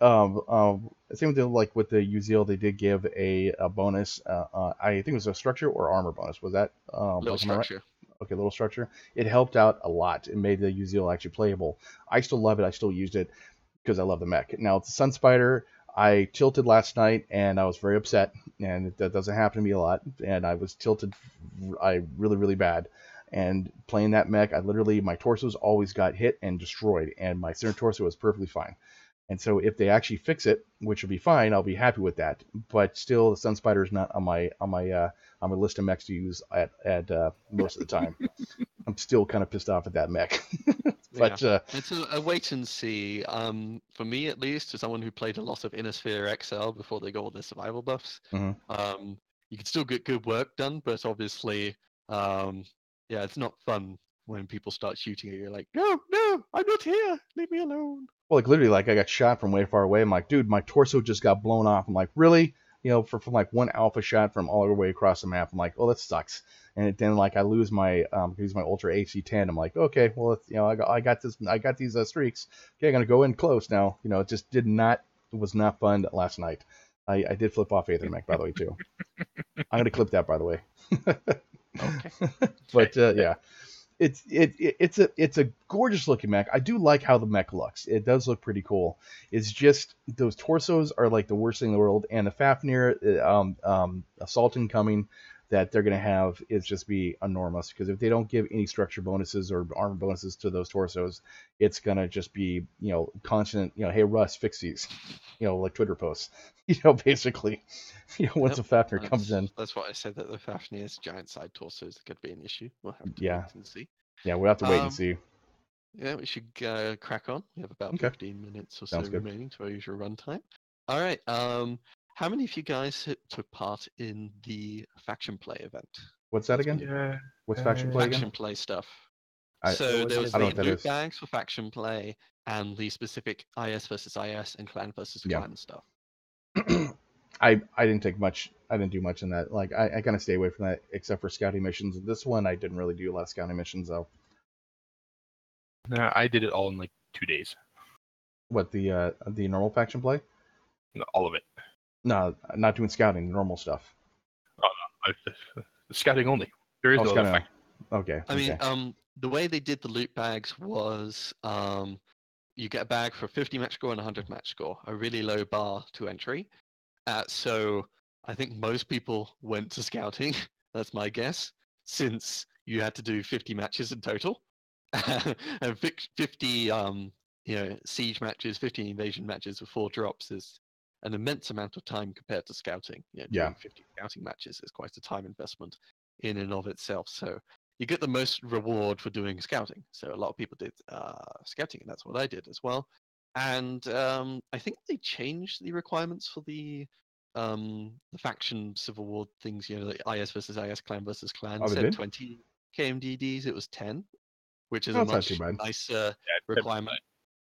same with like with the UZL. They did give a bonus. I think it was a structure or armor bonus. Was that Little like, am I right? structure. Okay, little structure. It helped out a lot. It made the UZL actually playable. I still love it. I still used it because I love the mech. Now it's the Sun Spider. I tilted last night and I was very upset, and that doesn't happen to me a lot. And I was tilted, really bad. And playing that mech, my torsos always got hit and destroyed, and my center torso was perfectly fine. And so if they actually fix it, which will be fine, I'll be happy with that. But still, the Sun Spider is not on my list of mechs to use at most of the time. I'm still kind of pissed off at that mech. But it's a wait and see. For me at least, as someone who played a lot of Innisphere XL before they got all their survival buffs, Mhm. You can still get good work done, but obviously, it's not fun when people start shooting at you. You're like, no, I'm not here. Leave me alone. well, like literally, like I got shot from way far away. I'm like, dude, my torso just got blown off. I'm like, really? From like one alpha shot from all the way across the map. I'm like, oh, that sucks. And then like I lose my Ultra AC10. I'm like, okay, well, I got these streaks. Okay, I'm gonna go in close now. It just did not was not fun last night. I did flip off Aether Mech, by the way, too. I'm gonna clip that, by the way. Okay. But yeah, it's a gorgeous looking mech. I do like how the mech looks. It does look pretty cool. It's just those torsos are like the worst thing in the world, and the Fafnir assault incoming that they're gonna have is just be enormous, because if they don't give any structure bonuses or armor bonuses to those torsos, it's gonna just be constant hey Russ, fix these, like Twitter posts, basically. Once a Fafnir comes in. That's what I said, that the Fafnir's giant side torsos could be an issue. We'll have to Yeah. wait and see. Yeah, we'll have to wait and see. Yeah, we should crack on. We have about Okay. 15 minutes or Sounds so good. remaining to our usual runtime. All right. How many of you guys took part in the faction play event? What's that again? Yeah. What's faction play again? Faction play stuff. I So there was I don't know the what that loot is. bags for faction play and the specific IS versus IS and clan versus Yeah. clan stuff. I didn't take much. I didn't do much in that. Like I kind of stay away from that, except for scouting missions. This one I didn't really do a lot of scouting missions though. No, I did it all in like 2 days. What, the normal faction play? No, all of it. No, not doing scouting. Normal stuff. Scouting only. There is no other scouting. faction. Okay. I mean, the way they did the loot bags was you get a bag for 50 match score and 100 match score, a really low bar to entry. So I think most people went to scouting. That's my guess, since you had to do 50 matches in total, and 50 siege matches, 50 invasion matches with 4 drops is an immense amount of time compared to scouting. Doing 50 scouting matches is quite a time investment in and of itself. So you get the most reward for doing scouting. So a lot of people did scouting, and that's what I did as well. And I think they changed the requirements for the faction civil war things. The IS versus IS, clan versus clan. Oh, they Instead of did? 20 KMDDs, it was 10, which is Oh, a that's not much too bad. nicer Yeah, requirement,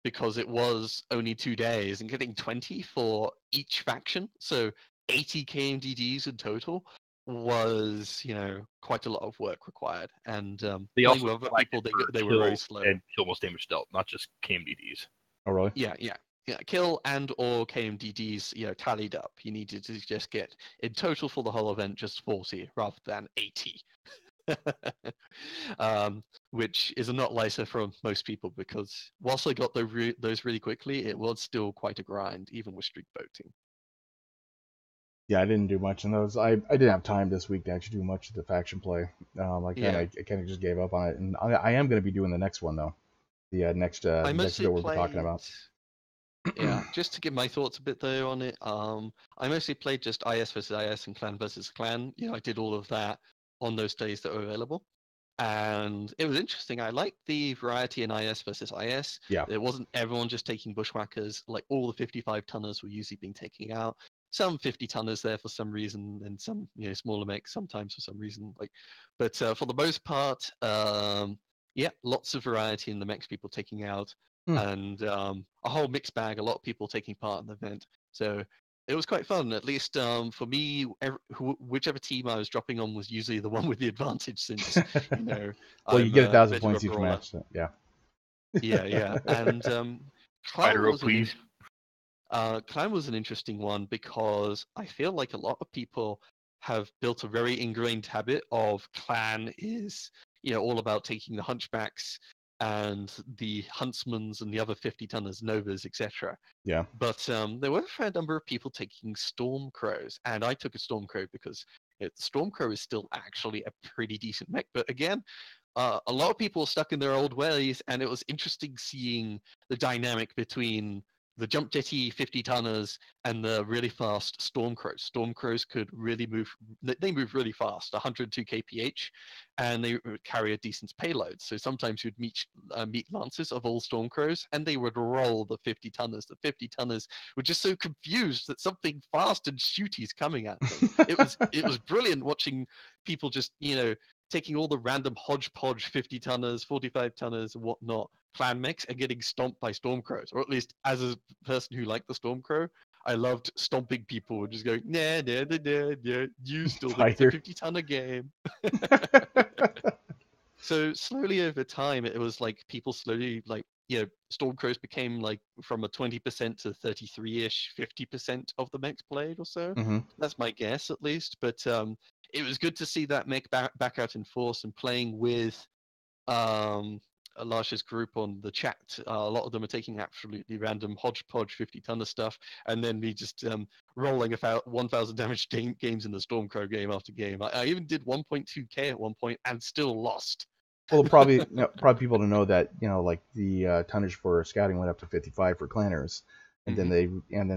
because it was only 2 days, and getting 20 for each faction, so 80 KMDDs in total, was quite a lot of work required. And They playing also with other flagged people, it for they were very kill slow. and kill most damage dealt, not just KMDDs. Oh really? Yeah. Kill and or KMDDs, tallied up. You needed to just get in total for the whole event just 40 rather than 80. Which is a lot lighter for most people, because whilst I got those really quickly, it was still quite a grind, even with streak voting. Yeah, I didn't do much in those. I didn't have time this week to actually do much of the faction play. I kind of just gave up on it, and I am going to be doing the next one though. The next I next mostly that we'll be talking about. Yeah, just to give my thoughts a bit though on it. I mostly played just IS versus IS and clan versus clan. I did all of that on those days that were available, and it was interesting. I liked the variety in IS versus IS. Yeah. It wasn't everyone just taking bushwhackers. Like, all the 55 tonners were usually being taken out. Some 50 tonners there for some reason, and some smaller mechs sometimes for some reason. But for the most part, yeah, lots of variety in the mechs people taking out. And a whole mixed bag, a lot of people taking part in the event. So it was quite fun. At least for me, whichever team I was dropping on was usually the one with the advantage, since Well, I'm you get 1,000 a bit of points a each brawler. match. So, yeah. Yeah. And Spider, please. Clan was an interesting one, because I feel like a lot of people have built a very ingrained habit of clan is all about taking the hunchbacks and the huntsmans and the other 50 tonners, novas, etc. Yeah. But there were a fair number of people taking Stormcrows, and I took a Stormcrow because Stormcrow is still actually a pretty decent mech. But again, a lot of people are stuck in their old ways, and it was interesting seeing the dynamic between the jump jetty 50 tonners and the really fast Stormcrows. Stormcrows could really move. They move really fast, 102 kph, and they would carry a decent payload. So sometimes you'd meet lances of all Stormcrows, and they would roll the 50 tonners. The 50 tonners were just so confused that something fast and shooty is coming at them. It was brilliant watching people just taking all the random hodgepodge 50 tonners, 45 tonners, and whatnot, clan mechs, and getting stomped by Stormcrows. Or at least, as a person who liked the Stormcrow, I loved stomping people and just going, nah, you still think it's a 50 tonner game. So slowly over time, it was like people slowly Stormcrows became like from a 20% to 33-ish, 50% of the mechs played or so. Mm-hmm. That's my guess, at least. But it was good to see that mech back out in force and playing with Lash's group on the chat. A lot of them are taking absolutely random hodgepodge 50-ton of stuff, and then me just rolling about 1,000 damage games in the Stormcrow game after game. I even did 1.2k at one point and still lost. Well, probably people to know that like the tonnage for scouting went up to 55 for clanners, and then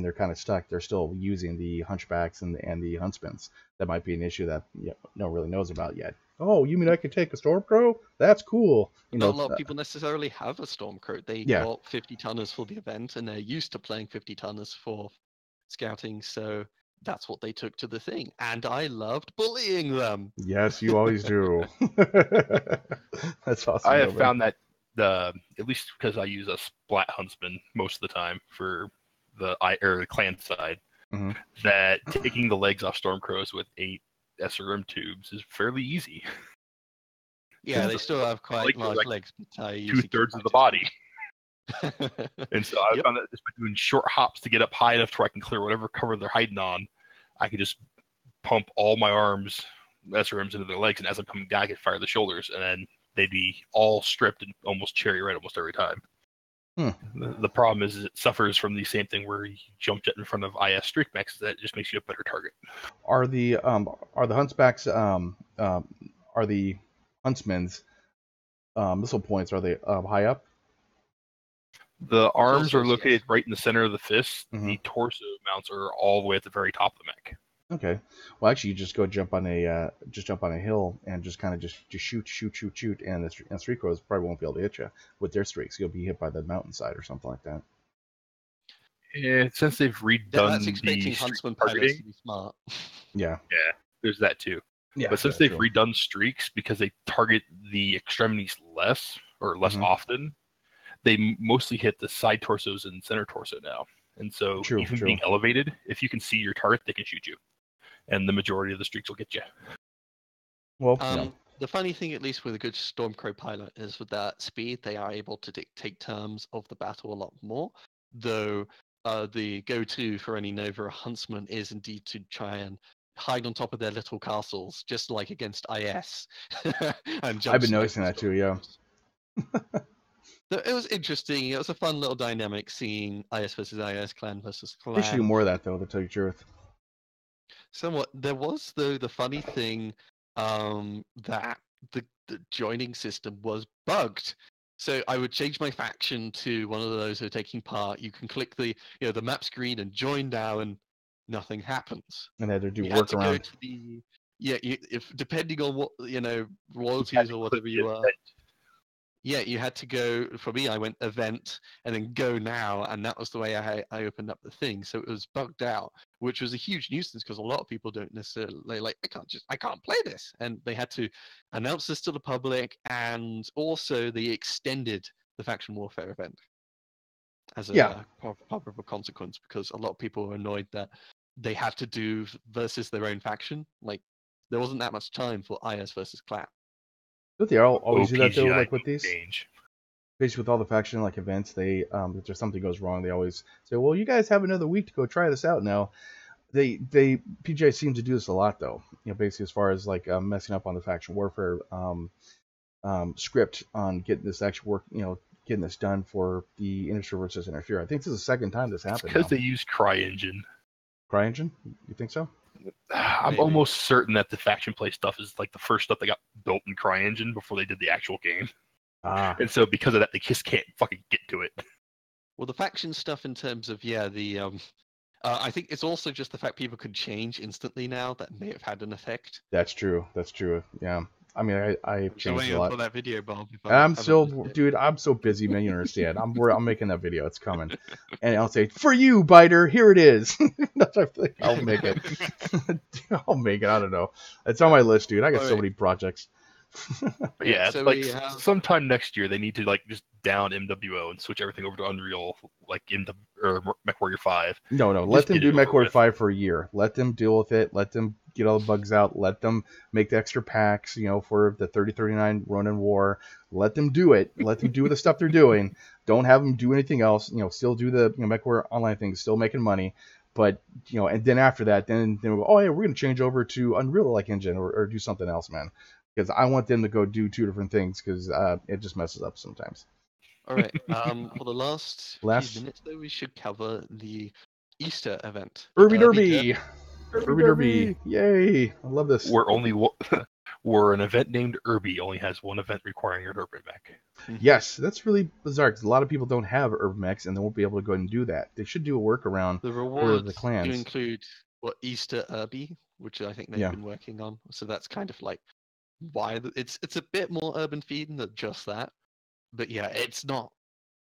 they're kind of stuck. They're still using the hunchbacks and the huntsmans. That might be an issue that no one really knows about yet. Oh, you mean I could take a Stormcrow? That's cool. Not a lot of people necessarily have a Stormcrow. They Yeah. got 50-tonners for the event, and they're used to playing 50-tonners for scouting, so that's what they took to the thing. And I loved bullying them. Yes, you always do. That's awesome. I have found that at least because I use a splat huntsman most of the time for the clan side, that taking the legs off Stormcrows with 8 SRM tubes is fairly easy. Yeah, they still have quite large legs, but I usually 2/3 of the body. And so I found that just by doing short hops to get up high enough to where I can clear whatever cover they're hiding on, I can just pump all my arms, SRMs into their legs, and as I'm coming back, I can fire the shoulders, and then they'd be all stripped and almost cherry red almost every time. The problem is it suffers from the same thing where you jump jet in front of IS streak mechs. That just makes you a better target. Are the hunchbacks are the huntsmen's missile points, are they high up? The arms are located right in the center of the fist. The Mhm. torso mounts are all the way at the very top of the mech. Okay. Well, actually, you just go jump on a hill and just kind of just shoot, and the streak crows probably won't be able to hit you with their streaks. You'll be hit by the mountainside or something like that. Yeah, since they've redone That's the expecting streak huntsman pilots targeting, to be smart. Yeah. there's that too. Yeah. But since they've redone streaks because they target the extremities less often, they mostly hit the side torsos and center torso now. And so even being elevated, if you can see your target, they can shoot you. And the majority of the streaks will get you. Well, the funny thing, at least with a good Stormcrow pilot, is with that speed, they are able to dictate terms of the battle a lot more. Though the go-to for any Nova huntsman is indeed to try and hide on top of their little castles, just like against IS. And I've been noticing that too, yeah. It was interesting. It was a fun little dynamic seeing IS versus IS, clan versus clan. They should do more of that, though, to tell you the truth. Somewhat. There was, though, the funny thing that the joining system was bugged. So I would change my faction to one of those who are taking part. You can click the map screen and join now, and nothing happens. And they had to do you had to go workaround. to the if depending on what royalties or whatever you are. Yeah, you had to go. For me, I went event and then go now, and that was the way I opened up the thing. So it was bugged out, which was a huge nuisance because a lot of people don't necessarily I can't play this, and they had to announce this to the public, and also they extended the faction warfare event as a probable consequence because a lot of people were annoyed that they had to do versus their own faction. Like there wasn't that much time for IS versus clan. Don't they always do that though? OPGI Like with these, change. basically with all the faction events, they if there's something goes wrong, they always say, "Well, you guys have another week to go try this out." Now, they PGI seem to do this a lot though. Basically as far as messing up on the faction warfare script on getting this actual work, getting this done for the industry versus interfere. I think this is the second time this happened. Because they use CryEngine. CryEngine? You think so? I'm almost certain that the faction play stuff is like the first stuff that got built in CryEngine before they did the actual game. And so because of that, they just can't fucking get to it. Well, the faction stuff in terms of I think it's also just the fact people can change instantly now that may have had an effect. That's true. Yeah. I mean, I've changed a lot. For that video, Bob. I'm so busy, man. You understand? I'm making that video. It's coming, and I'll say for you, Biter. Here it is. I'll make it. I'll make it. I don't know. It's on my list, dude. I got so many projects. But yeah, it's So like we have- sometime next year they need to like just down MWO and switch everything over to Unreal, like or MechWarrior 5. No, Just let them get do it over MechWarrior with. 5 for a year. Let them deal with it. Let them get all the bugs out. Let them make the extra packs, for the 3039 Ronin War. Let them do it. Let them do the stuff they're doing. Don't have them do anything else. Still do the MechWarrior Online thing, still making money. But, and then after that, then we'll go, oh, yeah, we're going to change over to Unreal like engine or do something else, man. Because I want them to go do two different things because it just messes up sometimes. All right. For the last few minutes, though, we should cover the Easter event. The Urby Derby! Urby Derby! Derby! Yay! I love this. Where an event named Urby only has one event requiring an Urban mech. Yes, that's really bizarre because a lot of people don't have Urban mechs and they won't be able to go and do that. They should do a workaround The for rewards the clans. do include Easter Urby, which I think they've been working on. So that's kind of like why it's a bit more urban feeding than just that. But yeah, it's not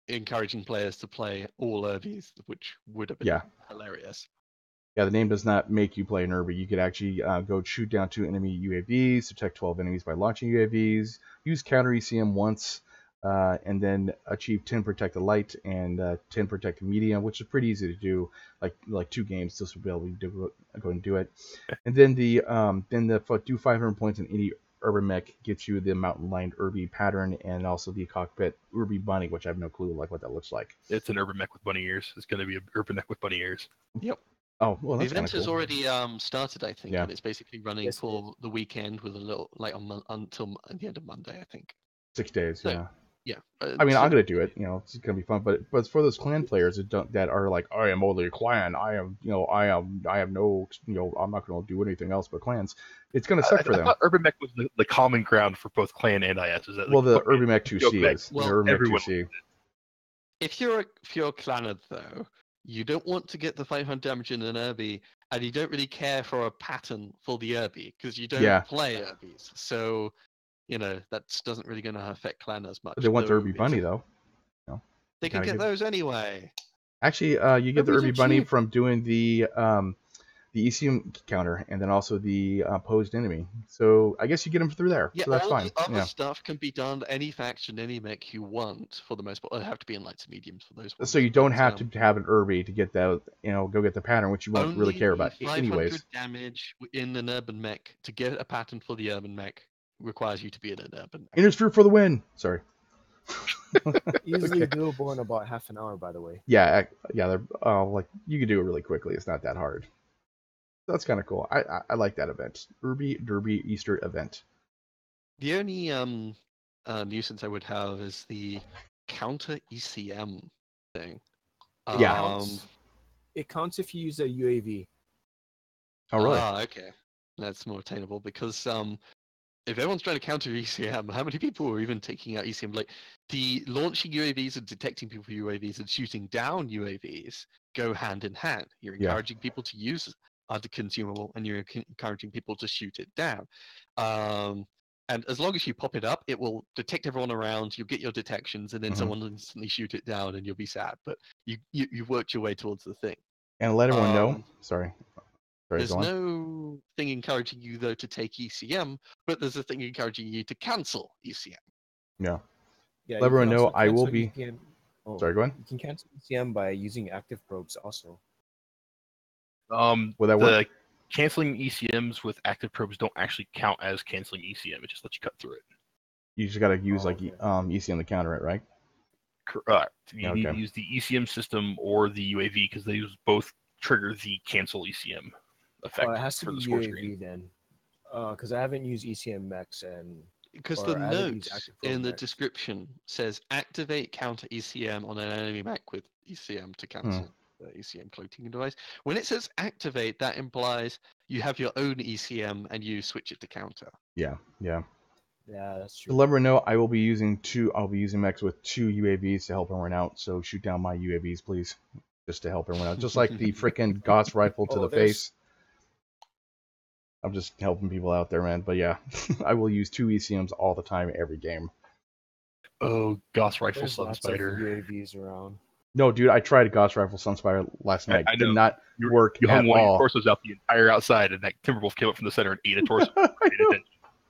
encouraging players to play all Urbies, which would have been hilarious. Yeah, the name does not make you play an Urby. You could actually go shoot down 2 enemy UAVs, detect 12 enemies by launching UAVs, use counter ECM once, and then achieve 10 protected light and 10 protected medium, which is pretty easy to do. Like 2 games, this will be able to go and do it. And then do 500 points in any Urban mech gets you the mountain lined Urby pattern and also the cockpit Urby bunny, which I have no clue what that looks like. It's an Urban mech with bunny ears. It's going to be an Urban mech with bunny ears. Yep. Oh, well, that's the event cool. has already started, I think, and it's basically running for the weekend with a little until the end of Monday, I think. 6 days, so, yeah. Yeah. I mean, I'm gonna do it. It's gonna be fun. But for those clan players that are like, I am only a clan. I have no. I'm not gonna do anything else but clans. It's gonna suck for them. I thought Urban mech was the common ground for both clan and IS. Is that the Urban mech 2C is. Well, Urban mech 2C. If you're a pure clanner though, you don't want to get the 500 damage in an Urby, and you don't really care for a pattern for the Urby because you don't play Urbies. So. That doesn't really going to affect clan as much. They want the Urby bunny though. They can get those anyway. Actually, you get the Urby bunny from doing the ECM counter and then also the opposed enemy. So I guess you get them through there. Yeah, so that's all fine. the other stuff can be done any faction, any mech you want for the most part. They have to be in lights and mediums for those ones. So you don't have to have an Urby to get that, go get the pattern, which you won't really care about anyways. 500 damage in an urban mech to get a pattern for the urban mech requires you to be in an urban mech. Intersphere for the win. Sorry. Easily doable in about half an hour, by the way. Yeah. They're you can do it really quickly. It's not that hard. That's kind of cool. I like that event. Urby Derby Easter event. The only nuisance I would have is the counter ECM thing. It counts if you use a UAV. Oh, really? Okay. That's more attainable because if everyone's trying to counter ECM, how many people are even taking out ECM? Like the launching UAVs and detecting people for UAVs and shooting down UAVs go hand in hand. You're encouraging people to use the consumable and you're encouraging people to shoot it down. And as long as you pop it up, it will detect everyone around. You'll get your detections, and then someone will instantly shoot it down, and you'll be sad. But you've worked your way towards the thing. And let everyone know. Sorry, there's no thing encouraging you though to take ECM, but there's a thing encouraging you to cancel ECM. Yeah. Let everyone know I will be. Sorry, go ahead. You can cancel ECM by using active probes also. Will that work? Canceling ECMs with active probes don't actually count as canceling ECM. It just lets you cut through it. You just got to use ECM to counter it, right? Correct. You need to use the ECM system or the UAV because they both trigger the cancel ECM effect. It has to for be the score UAV screen. then, because I haven't used ECM mechs and. Because the note in the description says activate counter ECM on an enemy mech with ECM to cancel the ECM cloaking device. When it says activate, that implies you have your own ECM and you switch it to counter. Yeah, that's true. To let everyone know, I will be using mechs with 2 UAVs to help everyone out. So shoot down my UAVs, please, just to help everyone out. Just like the freaking Gauss rifle to the face. I'm just helping people out there, man. But yeah, I will use 2 ECMs all the time, every game. Oh, Gauss rifle There's lots of Sunspider. UAVs around. No, dude, I tried a Gauss rifle Sunspider last night. Did not work you at hung one of all. your torsos out the entire outside, and that Timberwolf came up from the center and ate a torso. I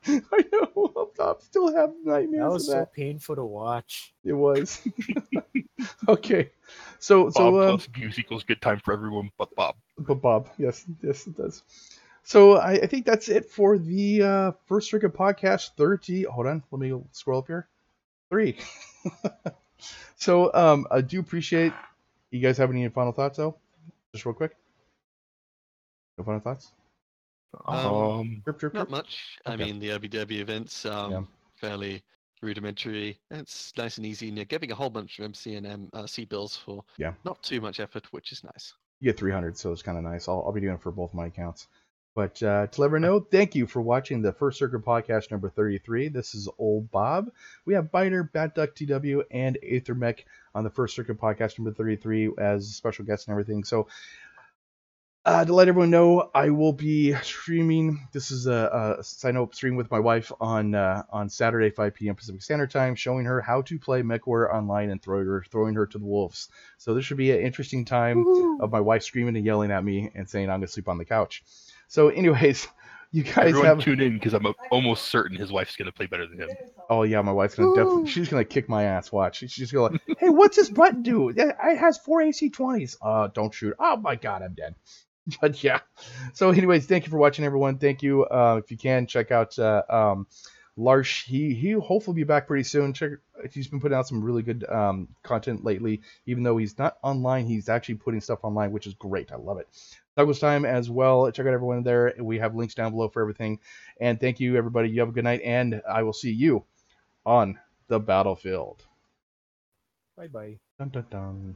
know. still have That nightmares was of so that. painful to watch. It was. Okay. So Bob plus Goose equals good time for everyone but Bob. but Bob, yes, it does. So I think that's it for the First Circuit Podcast 30. Hold on, let me scroll up here. 3. So I do appreciate you guys having any final thoughts though? Just real quick. No final thoughts? Trip. Not much. I Okay. mean, the Derby events, fairly rudimentary. It's nice and easy. And you're getting a whole bunch of MC and C bills for not too much effort, which is nice. You get 300, so it's kind of nice. I'll be doing it for both my accounts. But to let everyone know, thank you for watching the First Circuit Podcast number 33. This is Old Bob. We have Biter, Bat Duck TW, and Aethermech on the First Circuit Podcast number 33 as special guests and everything. So to let everyone know, I will be streaming. This is a side note stream with my wife on Saturday, 5 p.m. Pacific Standard Time, showing her how to play Mechwarrior online and throwing her to the wolves. So this should be an interesting time of my wife screaming and yelling at me and saying I'm going to sleep on the couch. So anyways, you guys Everyone tune in because I'm almost certain his wife's going to play better than him. Oh yeah, my wife's going to definitely, she's going to kick my ass. Watch. She's going to like, hey, what's this button do? It has 4 AC-20s. Don't shoot. Oh my God, I'm dead. But yeah. So anyways, thank you for watching, everyone. Thank you. If you can, check out Larsh. He'll hopefully be back pretty soon. He's been putting out some really good content lately. Even though he's not online, he's actually putting stuff online, which is great. I love it. Snuggles time as well. Check out everyone there. We have links down below for everything. And thank you, everybody. You have a good night, and I will see you on the battlefield. Bye-bye. Dun, dun, dun.